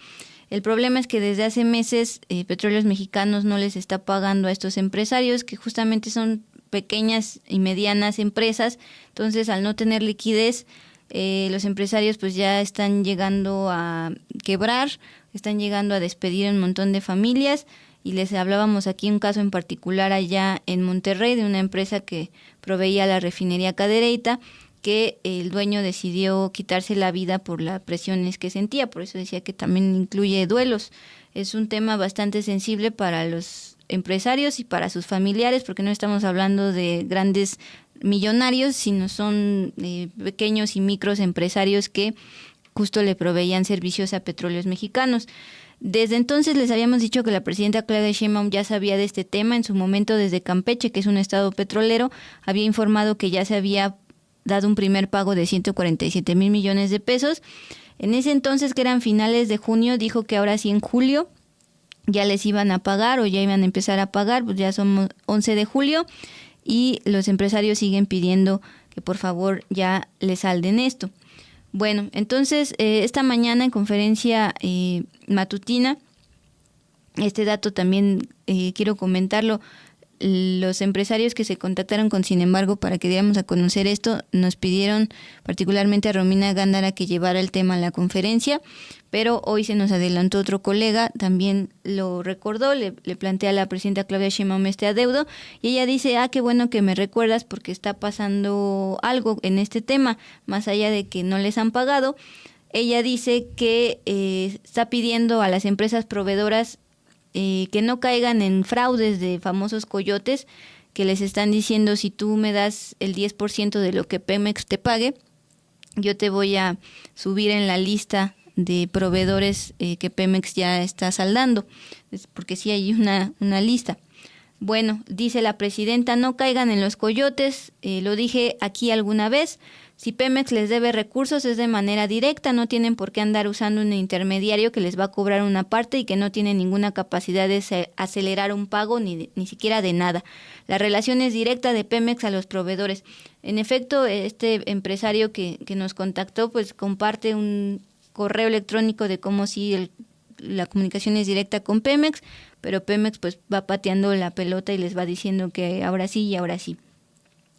El problema es que desde hace meses Petróleos Mexicanos no les está pagando a estos empresarios, que justamente son pequeñas y medianas empresas. Entonces, al no tener liquidez, los empresarios pues ya están llegando a quebrar, están llegando a despedir a un montón de familias. Y les hablábamos aquí un caso en particular allá en Monterrey de una empresa que proveía la refinería Cadereyta, que el dueño decidió quitarse la vida por las presiones que sentía. Por eso decía que también incluye duelos. Es un tema bastante sensible para los empresarios y para sus familiares, porque no estamos hablando de grandes millonarios, sino son pequeños y micros empresarios que justo le proveían servicios a Petróleos Mexicanos. Desde entonces les habíamos dicho que la presidenta Claudia Sheinbaum ya sabía de este tema. En su momento, desde Campeche, que es un estado petrolero, había informado que ya se había dado un primer pago de 147 mil millones de pesos. En ese entonces, que eran finales de junio, dijo que ahora sí en julio ya les iban a pagar o ya iban a empezar a pagar. Pues ya somos 11 de julio y los empresarios siguen pidiendo que por favor ya les salden esto. Bueno, entonces esta mañana en conferencia matutina, este dato también quiero comentarlo. Los empresarios que se contactaron con Sin Embargo para que diéramos a conocer esto, nos pidieron particularmente a Romina Gándara que llevara el tema a la conferencia, pero hoy se nos adelantó otro colega, también lo recordó, le plantea a la presidenta Claudia Sheinbaum este adeudo, y ella dice, qué bueno que me recuerdas porque está pasando algo en este tema, más allá de que no les han pagado. Ella dice que está pidiendo a las empresas proveedoras que no caigan en fraudes de famosos coyotes que les están diciendo, si tú me das el 10% de lo que Pemex te pague, yo te voy a subir en la lista de proveedores que Pemex ya está saldando, porque sí hay una lista. Bueno, dice la presidenta, no caigan en los coyotes, lo dije aquí alguna vez, si Pemex les debe recursos es de manera directa, no tienen por qué andar usando un intermediario que les va a cobrar una parte y que no tiene ninguna capacidad de acelerar un pago ni siquiera de nada. La relación es directa de Pemex a los proveedores. En efecto, este empresario que nos contactó pues comparte un correo electrónico de cómo si la comunicación es directa con Pemex, pero Pemex pues va pateando la pelota y les va diciendo que ahora sí y ahora sí.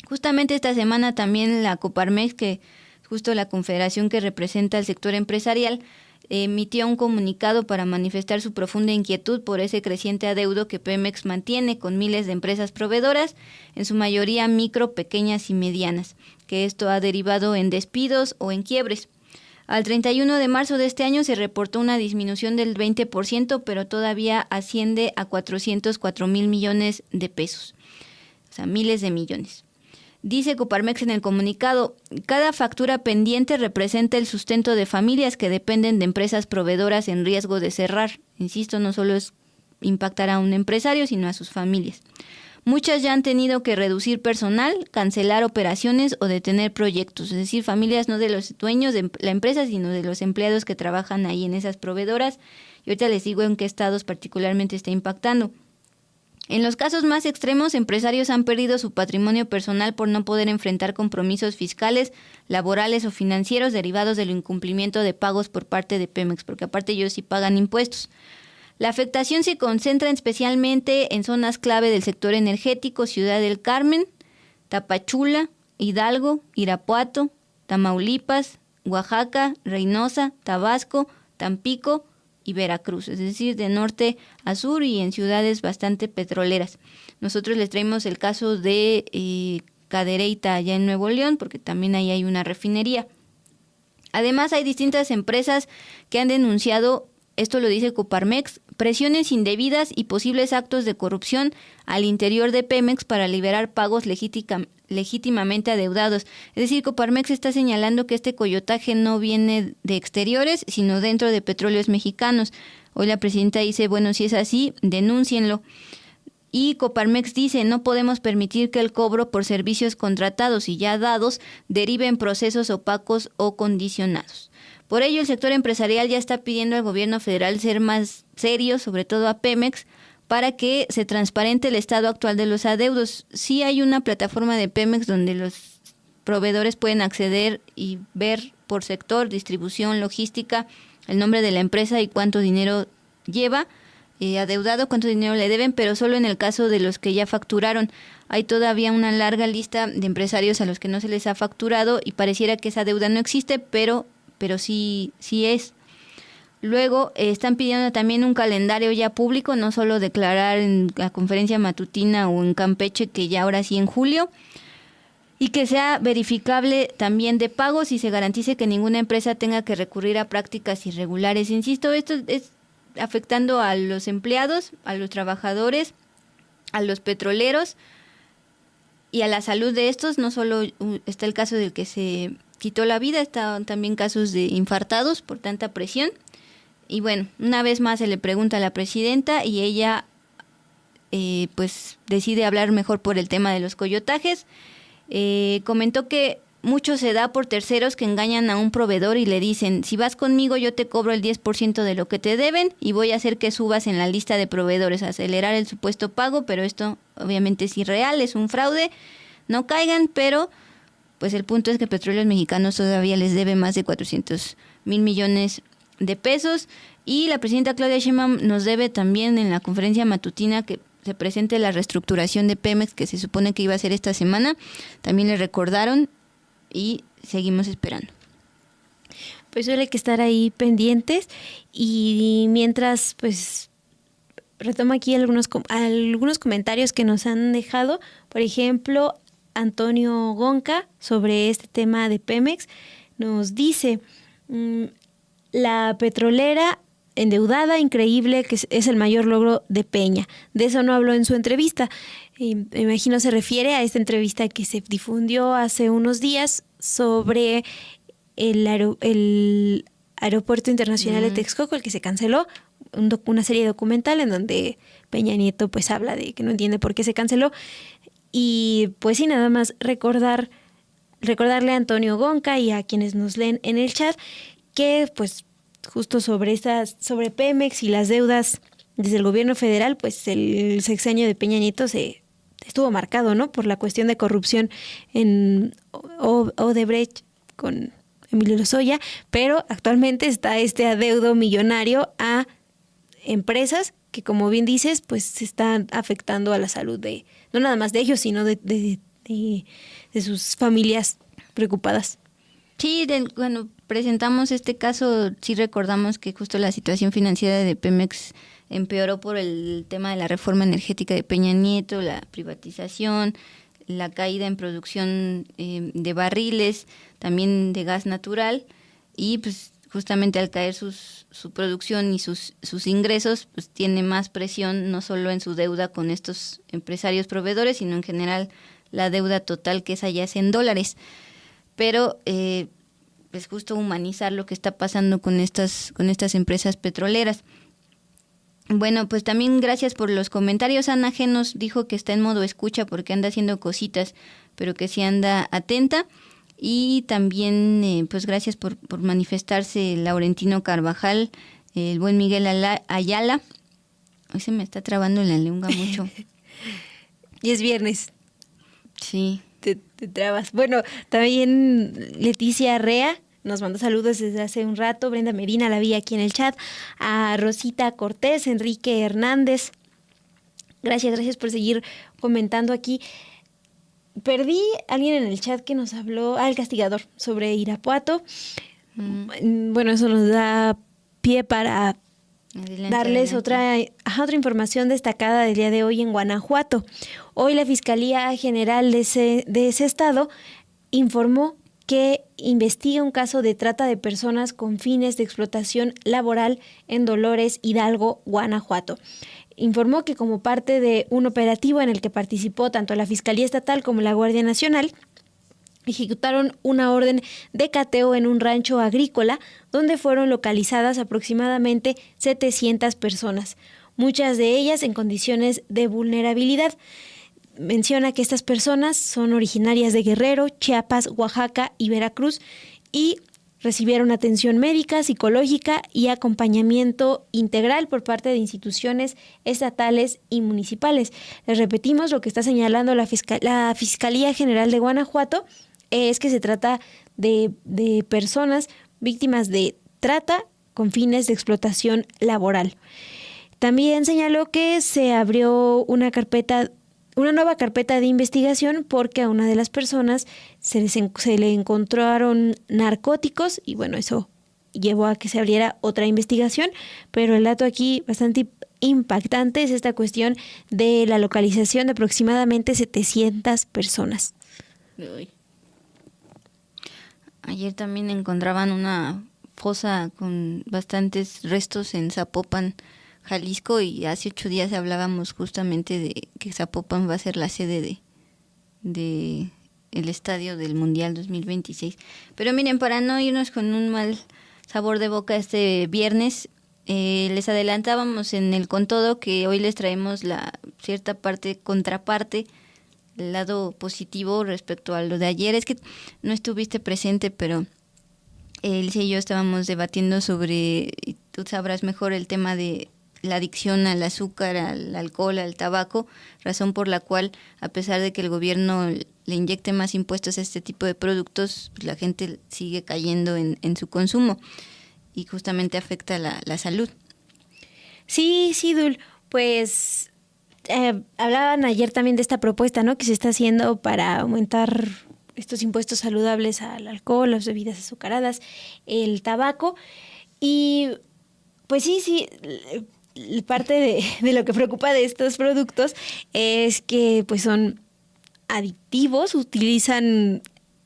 Justamente esta semana también la Coparmex, que justo la confederación que representa al sector empresarial, emitió un comunicado para manifestar su profunda inquietud por ese creciente adeudo que Pemex mantiene con miles de empresas proveedoras, en su mayoría micro, pequeñas y medianas, que esto ha derivado en despidos o en quiebres. Al 31 de marzo de este año se reportó una disminución del 20%, pero todavía asciende a 404 mil millones de pesos, o sea, miles de millones. Dice Coparmex en el comunicado, cada factura pendiente representa el sustento de familias que dependen de empresas proveedoras en riesgo de cerrar. Insisto, no solo es impactar a un empresario, sino a sus familias. Muchas ya han tenido que reducir personal, cancelar operaciones o detener proyectos, es decir, familias no de los dueños de la empresa, sino de los empleados que trabajan ahí en esas proveedoras. Y ahorita les digo en qué estados particularmente está impactando. En los casos más extremos, empresarios han perdido su patrimonio personal por no poder enfrentar compromisos fiscales, laborales o financieros derivados del incumplimiento de pagos por parte de Pemex, porque aparte ellos sí pagan impuestos. La afectación se concentra especialmente en zonas clave del sector energético, Ciudad del Carmen, Tapachula, Hidalgo, Irapuato, Tamaulipas, Oaxaca, Reynosa, Tabasco, Tampico y Veracruz, es decir, de norte a sur y en ciudades bastante petroleras. Nosotros les traemos el caso de Cadereyta allá en Nuevo León, porque también ahí hay una refinería. Además, hay distintas empresas que han denunciado, esto lo dice Coparmex, presiones indebidas y posibles actos de corrupción al interior de Pemex para liberar pagos legítimamente adeudados. Es decir, Coparmex está señalando que este coyotaje no viene de exteriores, sino dentro de Petróleos Mexicanos. Hoy la presidenta dice, bueno, si es así, denúncienlo. Y Coparmex dice, no podemos permitir que el cobro por servicios contratados y ya dados derive en procesos opacos o condicionados. Por ello, el sector empresarial ya está pidiendo al gobierno federal ser más serio, sobre todo a Pemex, para que se transparente el estado actual de los adeudos. Sí hay una plataforma de Pemex donde los proveedores pueden acceder y ver por sector, distribución, logística, el nombre de la empresa y cuánto dinero lleva adeudado, cuánto dinero le deben, pero solo en el caso de los que ya facturaron. Hay todavía una larga lista de empresarios a los que no se les ha facturado y pareciera que esa deuda no existe, pero sí es. Luego están pidiendo también un calendario ya público, no solo declarar en la conferencia matutina o en Campeche, que ya ahora sí en julio, y que sea verificable también de pagos y se garantice que ninguna empresa tenga que recurrir a prácticas irregulares. Insisto, esto es afectando a los empleados, a los trabajadores, a los petroleros y a la salud de estos. No solo está el caso del que se quitó la vida, están también casos de infartados por tanta presión. Y bueno, una vez más se le pregunta a la presidenta y ella pues decide hablar mejor por el tema de los coyotajes. Comentó que mucho se da por terceros que engañan a un proveedor y le dicen, si vas conmigo yo te cobro el 10% de lo que te deben y voy a hacer que subas en la lista de proveedores, acelerar el supuesto pago, pero esto obviamente es irreal, es un fraude, no caigan, pero pues el punto es que Petróleos Mexicanos todavía les debe más de 400,000 millones de pesos y la presidenta Claudia Sheinbaum nos debe también en la conferencia matutina que se presente la reestructuración de Pemex que se supone que iba a ser esta semana, también le recordaron y seguimos esperando. Pues solo hay que estar ahí pendientes y mientras pues retomo aquí algunos comentarios que nos han dejado. Por ejemplo, Antonio Gonca sobre este tema de Pemex nos dice, la petrolera endeudada, increíble, que es el mayor logro de Peña. De eso no habló en su entrevista. Me imagino se refiere a esta entrevista que se difundió hace unos días sobre el aeropuerto internacional de Texcoco, el que se canceló, una serie documental en donde Peña Nieto pues habla de que no entiende por qué se canceló. Y pues sí, nada más recordarle a Antonio Gonca y a quienes nos leen en el chat que pues justo sobre Pemex y las deudas desde el gobierno federal, pues el sexenio de Peña Nieto estuvo marcado, ¿no?, por la cuestión de corrupción en Odebrecht con Emilio Lozoya, pero actualmente está este adeudo millonario a empresas que, como bien dices, pues se están afectando a la salud de no nada más de ellos, sino de sus familias preocupadas. Sí, cuando presentamos este caso, sí recordamos que justo la situación financiera de Pemex empeoró por el tema de la reforma energética de Peña Nieto, la privatización, la caída en producción de barriles, también de gas natural, y pues justamente al caer su producción y sus ingresos, pues tiene más presión no solo en su deuda con estos empresarios proveedores, sino en general la deuda total que esa ya es en dólares. Pero pues justo humanizar lo que está pasando con estas empresas petroleras. Bueno, pues también gracias por los comentarios. Ana G. nos dijo que está en modo escucha porque anda haciendo cositas, pero que sí anda atenta. Y también pues gracias por manifestarse Laurentino Carvajal, el buen Miguel Ayala. Hoy se me está trabando la lengua mucho. Y es viernes. Sí. Te trabas. Bueno, también Leticia Arrea nos mandó saludos desde hace un rato. Brenda Medina la vi aquí en el chat. A Rosita Cortés, Enrique Hernández. Gracias por seguir comentando aquí. Perdí a alguien en el chat que nos habló, el castigador, sobre Irapuato. Bueno, eso nos da pie para darles otra información destacada del día de hoy en Guanajuato. Hoy la Fiscalía General de ese estado informó que investiga un caso de trata de personas con fines de explotación laboral en Dolores Hidalgo, Guanajuato. Informó que como parte de un operativo en el que participó tanto la Fiscalía Estatal como la Guardia Nacional, ejecutaron una orden de cateo en un rancho agrícola donde fueron localizadas aproximadamente 700 personas, muchas de ellas en condiciones de vulnerabilidad. Menciona que estas personas son originarias de Guerrero, Chiapas, Oaxaca y Veracruz y recibieron atención médica, psicológica y acompañamiento integral por parte de instituciones estatales y municipales. Les repetimos lo que está señalando la Fiscalía General de Guanajuato, es que se trata de personas víctimas de trata con fines de explotación laboral. También señaló que se abrió una nueva carpeta de investigación porque a una de las personas se le encontraron narcóticos y bueno, eso llevó a que se abriera otra investigación, pero el dato aquí bastante impactante es esta cuestión de la localización de aproximadamente 700 personas. Uy. Ayer también encontraban una fosa con bastantes restos en Zapopan, Jalisco, y hace 8 días hablábamos justamente de que Zapopan va a ser la sede de el estadio del Mundial 2026. Pero miren, para no irnos con un mal sabor de boca este viernes, les adelantábamos en el Con Todo que hoy les traemos la cierta contraparte, el lado positivo respecto a lo de ayer. Es que no estuviste presente, pero Elisa y yo estábamos debatiendo sobre, tú sabrás mejor, el tema de la adicción al azúcar, al alcohol, al tabaco, razón por la cual, a pesar de que el gobierno le inyecte más impuestos a este tipo de productos, la gente sigue cayendo en su consumo y justamente afecta la salud. Sí, Dul, pues hablaban ayer también de esta propuesta, ¿no?, que se está haciendo para aumentar estos impuestos saludables al alcohol, las bebidas azucaradas, el tabaco. Y pues sí, parte de lo que preocupa de estos productos es que pues son adictivos, utilizan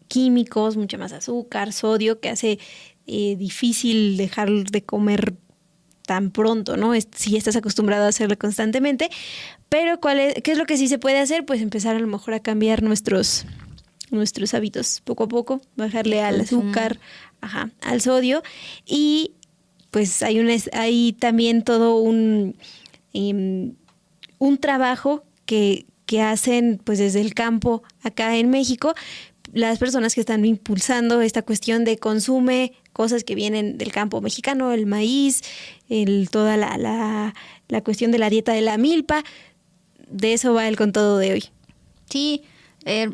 químicos, mucha más azúcar, sodio, que hace difícil dejar de comer tan pronto, ¿no? Si estás acostumbrado a hacerlo constantemente. Pero ¿qué es lo que sí se puede hacer? Pues empezar a lo mejor a cambiar nuestros hábitos poco a poco, bajarle al azúcar, al sodio, y pues hay también todo un trabajo que hacen pues desde el campo acá en México, las personas que están impulsando esta cuestión de consume cosas que vienen del campo mexicano, el maíz, toda la cuestión de la dieta de la milpa. De eso va el Con Todo de hoy. Sí,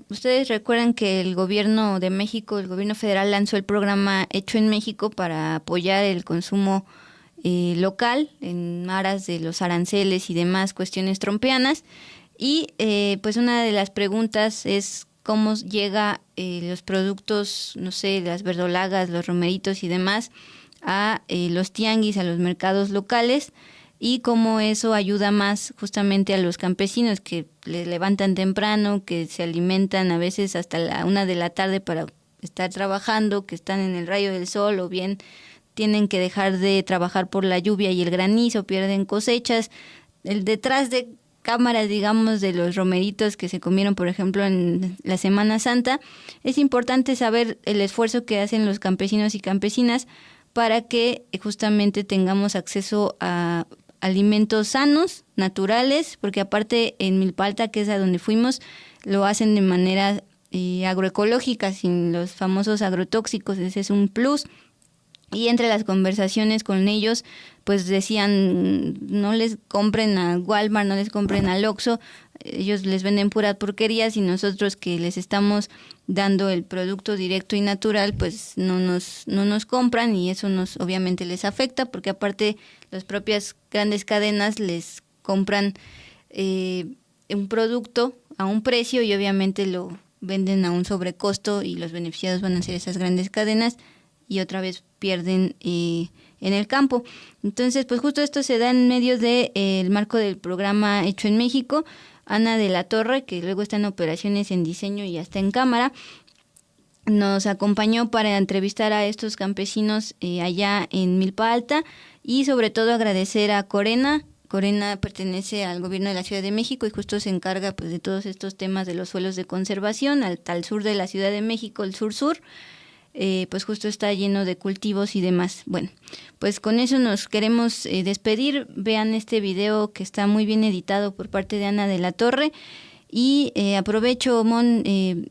ustedes recuerdan que el gobierno de México, el gobierno federal, lanzó el programa Hecho en México para apoyar el consumo local en aras de los aranceles y demás cuestiones trumpianas. Y pues una de las preguntas es cómo llega los productos, no sé, las verdolagas, los romeritos y demás a los tianguis, a los mercados locales, y cómo eso ayuda más justamente a los campesinos que les levantan temprano, que se alimentan a veces hasta la 1 de la tarde para estar trabajando, que están en el rayo del sol o bien tienen que dejar de trabajar por la lluvia y el granizo, pierden cosechas. El detrás de cámaras, digamos, de los romeritos que se comieron, por ejemplo, en la Semana Santa, es importante saber el esfuerzo que hacen los campesinos y campesinas para que justamente tengamos acceso a alimentos sanos, naturales, porque aparte en Milpalta, que es a donde fuimos, lo hacen de manera agroecológica, sin los famosos agrotóxicos. Ese es un plus. Y entre las conversaciones con ellos, pues decían, no les compren a Walmart, no les compren al Oxxo, ellos les venden puras porquerías, y nosotros que les estamos dando el producto directo y natural, pues no nos compran, y eso obviamente les afecta, porque aparte las propias grandes cadenas les compran un producto a un precio y obviamente lo venden a un sobrecosto, y los beneficiados van a ser esas grandes cadenas, y otra vez pierden en el campo. Entonces, pues justo esto se da en medio de, el marco del programa Hecho en México. Ana de la Torre, que luego está en operaciones en diseño y hasta en cámara, nos acompañó para entrevistar a estos campesinos allá en Milpa Alta, y sobre todo agradecer a Corena. Corena pertenece al gobierno de la Ciudad de México y justo se encarga pues de todos estos temas de los suelos de conservación al sur de la Ciudad de México, el sur-sur. Pues justo está lleno de cultivos y demás. Bueno, pues con eso nos queremos despedir. Vean este video que está muy bien editado por parte de Ana de la Torre. Y aprovecho, Mon,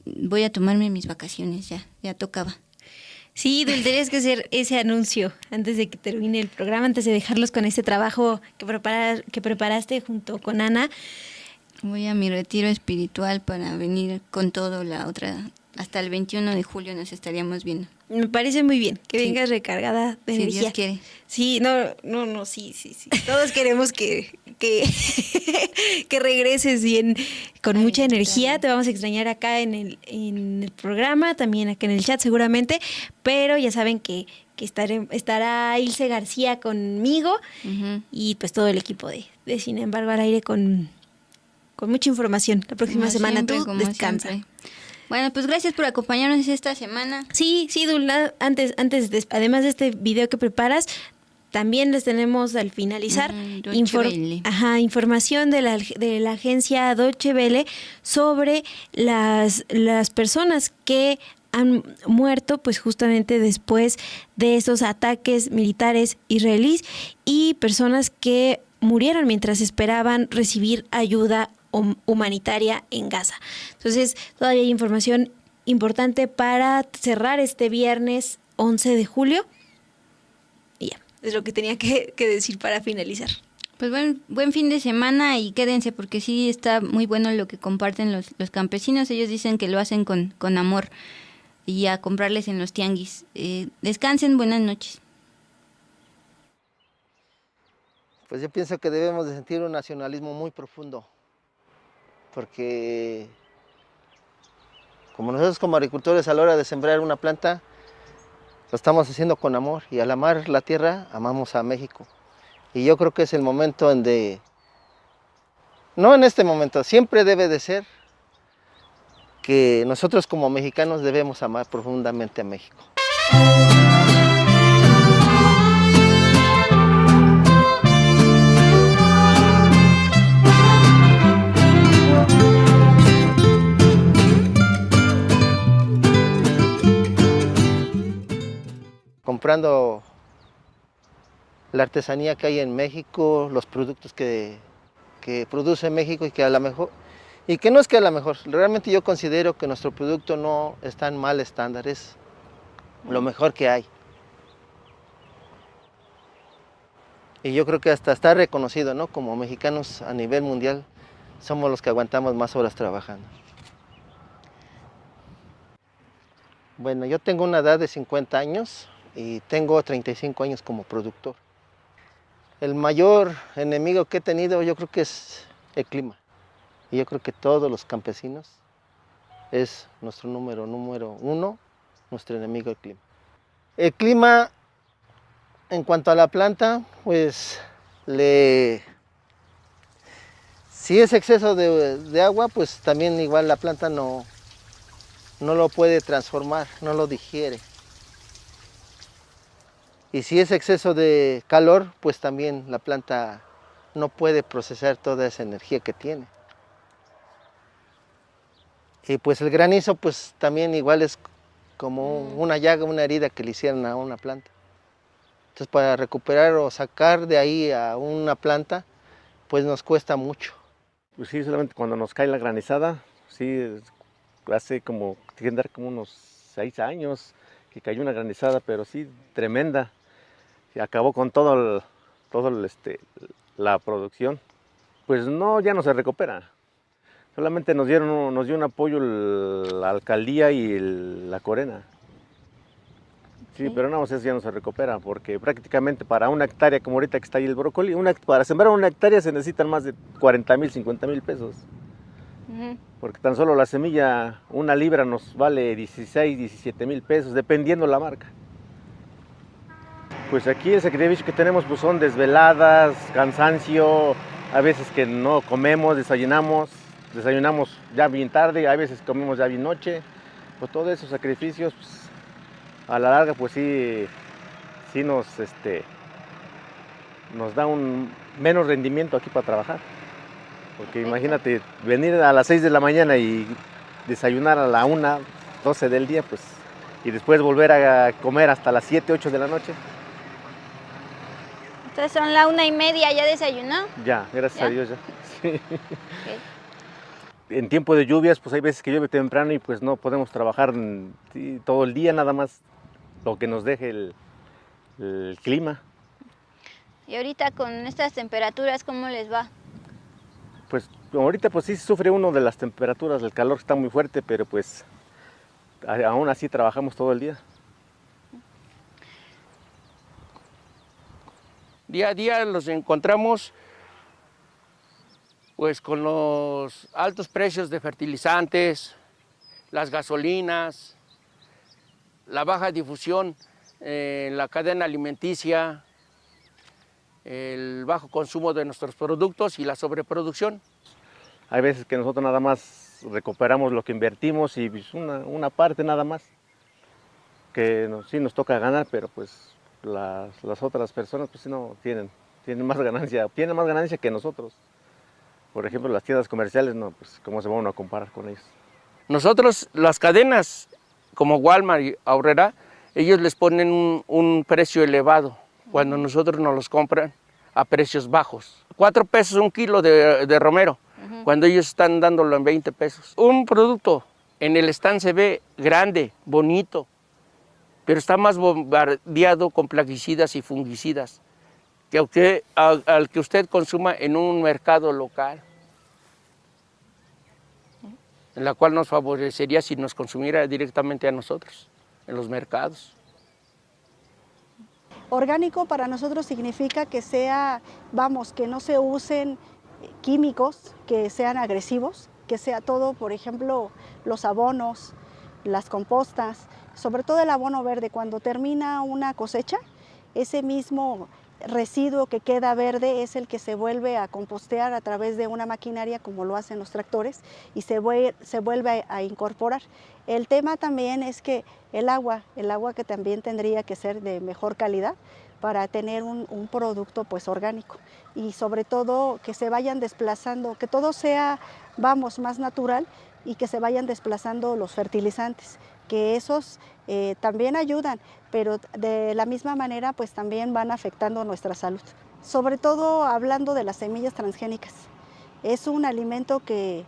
voy a tomarme mis vacaciones, ya tocaba. Sí, tendrías que hacer ese anuncio antes de que termine el programa, antes de dejarlos con este trabajo que preparaste junto con Ana. Voy a mi retiro espiritual para venir con todo hasta el 21 de julio nos estaríamos viendo. Me parece muy bien que vengas recargada de energía. Si Dios quiere. Sí, sí. Todos queremos que regreses bien, con mucha energía. Claro. Te vamos a extrañar acá en el programa, también acá en el chat seguramente, pero ya saben que estará Ilse García conmigo y pues todo el equipo de Sin embargo al aire con mucha información. La próxima semana tú descansa. Siempre. Bueno, pues gracias por acompañarnos esta semana. Sí, Dulna, además de este video que preparas, también les tenemos al finalizar información de la agencia Deutsche Welle sobre las personas que han muerto pues justamente después de esos ataques militares israelíes y personas que murieron mientras esperaban recibir ayuda humanitaria en Gaza. Entonces, todavía hay información importante para cerrar este viernes 11 de julio. Y ya, es lo que tenía que decir para finalizar. Pues buen fin de semana y quédense porque sí está muy bueno lo que comparten los campesinos. Ellos dicen que lo hacen con amor y a comprarles en los tianguis. Descansen, buenas noches. Pues yo pienso que debemos de sentir un nacionalismo muy profundo, porque como nosotros como agricultores a la hora de sembrar una planta, lo estamos haciendo con amor, y al amar la tierra, amamos a México. Y yo creo que es el momento no en este momento, siempre debe de ser que nosotros como mexicanos debemos amar profundamente a México. Comprando la artesanía que hay en México, los productos que produce México y que a lo mejor, y que no es que a lo mejor, realmente yo considero que nuestro producto no está en mal estándar, es lo mejor que hay. Y yo creo que hasta está reconocido, ¿no? Como mexicanos a nivel mundial somos los que aguantamos más horas trabajando. Bueno, yo tengo una edad de 50 años. Y tengo 35 años como productor. El mayor enemigo que he tenido yo creo que es el clima. Y yo creo que todos los campesinos es nuestro número uno, nuestro enemigo el clima. El clima, en cuanto a la planta, pues si es exceso de agua, pues también igual la planta no lo puede transformar, no lo digiere. Y si es exceso de calor, pues también la planta no puede procesar toda esa energía que tiene. Y pues el granizo pues también igual es como una llaga, una herida que le hicieron a una planta. Entonces para recuperar o sacar de ahí a una planta, pues nos cuesta mucho. Pues sí, solamente cuando nos cae la granizada, sí, hace como, tiene que andar como unos 6 años que cayó una granizada, pero sí, tremenda. Y acabó con todo la producción. Pues no, ya no se recupera. Solamente nos dio un apoyo la alcaldía y la Corena. Sí, pero no, eso ya no se recupera, porque prácticamente para una hectárea, como ahorita que está ahí el brócoli, para sembrar una hectárea se necesitan más de 40,000, 50,000 pesos. Porque tan solo la semilla, una libra nos vale 16, 17,000 pesos, dependiendo la marca. Pues aquí el sacrificio que tenemos pues son desveladas, cansancio, a veces que no comemos, desayunamos ya bien tarde, a veces comemos ya bien noche. Pues todos esos sacrificios pues, a la larga pues sí nos da un menos rendimiento aquí para trabajar. Porque imagínate, venir a las 6 de la mañana y desayunar a la 1, 12 del día, pues, y después volver a comer hasta las 7, 8 de la noche. Entonces son la 1:30, ¿ya desayunó? Ya, gracias ¿Ya? a Dios ya. Sí. Okay. En tiempo de lluvias, pues hay veces que llueve temprano y pues no podemos trabajar todo el día, nada más lo que nos deje el clima. Y ahorita con estas temperaturas, ¿cómo les va? Pues ahorita pues sí sufre uno de las temperaturas, el calor está muy fuerte, pero pues aún así trabajamos todo el día. Día a día los encontramos pues con los altos precios de fertilizantes, las gasolinas, la baja difusión en la cadena alimenticia, el bajo consumo de nuestros productos y la sobreproducción. Hay veces que nosotros nada más recuperamos lo que invertimos y pues una parte nada más, que sí nos toca ganar, pero pues las otras personas pues sí no tienen más ganancia que nosotros. Por ejemplo, las tiendas comerciales, no, pues cómo se va uno a comparar con ellos. Nosotros, las cadenas como Walmart y Aurrera, ellos les ponen un precio elevado cuando nosotros nos los compran a precios bajos. 4 pesos un kilo de romero, cuando ellos están dándolo en 20 pesos. Un producto en el stand se ve grande, bonito, pero está más bombardeado con plaguicidas y fungicidas que al que usted consuma en un mercado local, en la cual nos favorecería si nos consumiera directamente a nosotros, en los mercados. Orgánico para nosotros significa que que no se usen químicos que sean agresivos, que sea todo, por ejemplo, los abonos, las compostas, sobre todo el abono verde. Cuando termina una cosecha, ese mismo residuo que queda verde es el que se vuelve a compostear a través de una maquinaria como lo hacen los tractores y se vuelve a incorporar. El tema también es que el agua que también tendría que ser de mejor calidad para tener un producto pues orgánico y sobre todo que se vayan desplazando, que todo sea más natural y que se vayan desplazando los fertilizantes, que esos también ayudan, pero de la misma manera pues también van afectando nuestra salud. Sobre todo hablando de las semillas transgénicas. Es un alimento que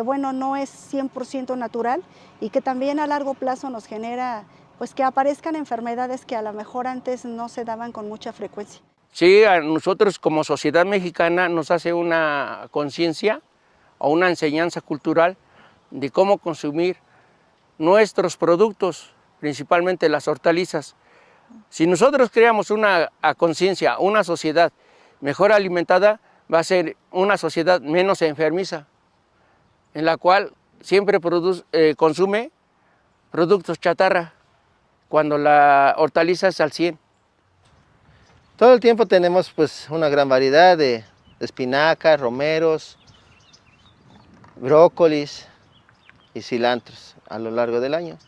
bueno, no es 100% natural y que también a largo plazo nos genera pues que aparezcan enfermedades que a lo mejor antes no se daban con mucha frecuencia. Sí, a nosotros como sociedad mexicana nos hace una conciencia o una enseñanza cultural de cómo consumir nuestros productos, principalmente las hortalizas. Si nosotros creamos una conciencia, una sociedad mejor alimentada, va a ser una sociedad menos enfermiza, en la cual siempre consume productos chatarra, cuando la hortaliza es al 100. Todo el tiempo tenemos pues una gran variedad de espinacas, romeros, brócolis y cilantros a lo largo del año.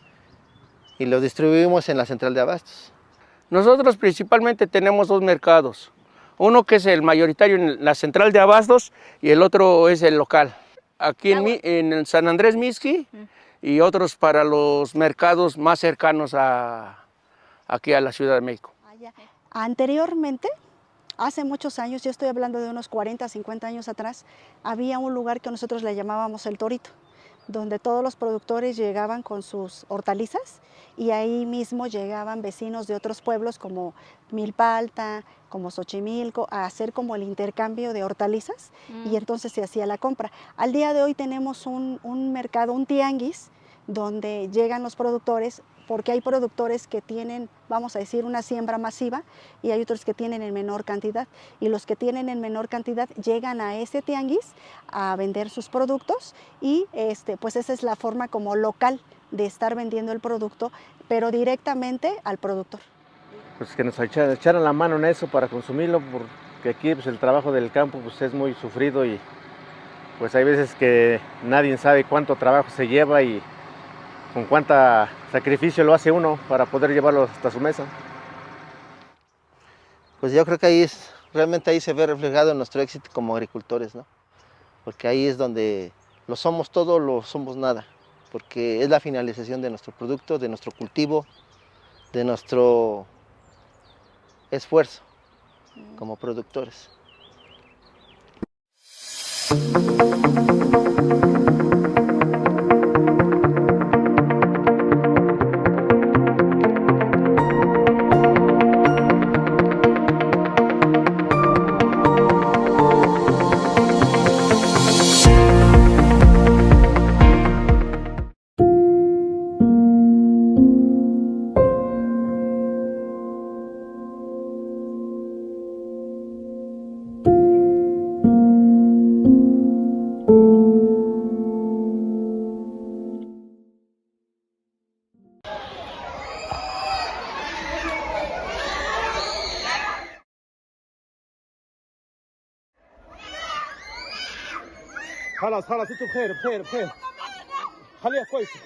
Y los distribuimos en la central de abastos. Nosotros principalmente tenemos 2 mercados. Uno que es el mayoritario en la central de abastos y el otro es el local. Aquí en el San Andrés Mixqui y otros para los mercados más cercanos aquí a la Ciudad de México. Anteriormente, hace muchos años, yo estoy hablando de unos 40, 50 años atrás, había un lugar que nosotros le llamábamos El Torito, donde todos los productores llegaban con sus hortalizas y ahí mismo llegaban vecinos de otros pueblos como Milpa, como Xochimilco, a hacer como el intercambio de hortalizas y entonces se hacía la compra. Al día de hoy tenemos un mercado, un tianguis, donde llegan los productores, porque hay productores que tienen, vamos a decir, una siembra masiva y hay otros que tienen en menor cantidad. Y los que tienen en menor cantidad llegan a ese tianguis a vender sus productos y pues esa es la forma como local de estar vendiendo el producto, pero directamente al productor. pues que nos echaran la mano en eso para consumirlo, porque aquí pues, el trabajo del campo pues, es muy sufrido y pues hay veces que nadie sabe cuánto trabajo se lleva y con cuánta sacrificio lo hace uno para poder llevarlo hasta su mesa. Pues yo creo que realmente ahí se ve reflejado nuestro éxito como agricultores, ¿no? Porque ahí es donde lo somos todo, lo somos nada, porque es la finalización de nuestro producto, de nuestro cultivo, de nuestro esfuerzo como productores. خلاص انتوا بخير خليها كويسه.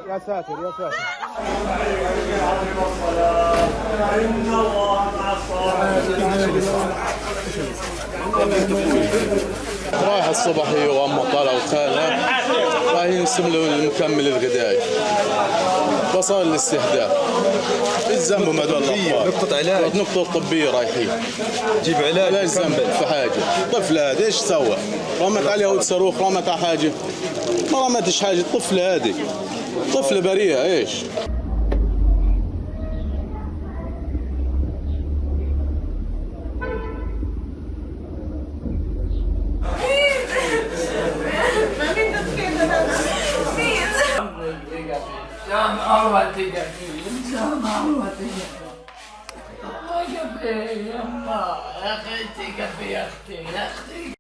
يا ساتر يا ساتر. إن الله مع الصابرين. رايح الصبح هي وامه طالعه وخالها رايحين يستملوا المكمل الغذائي فصار الاستهداف الزموا مع هذول الاطفال نقطه علاج نقطه طبيه رايحين جيب علاج لا الزم في حاجه طفل هذا ايش سوى؟ رمت عليه ود صاروخ رمت على حاجه ما رمتش حاجه الطفل هذه طفله بريئه ايش؟ يا اخي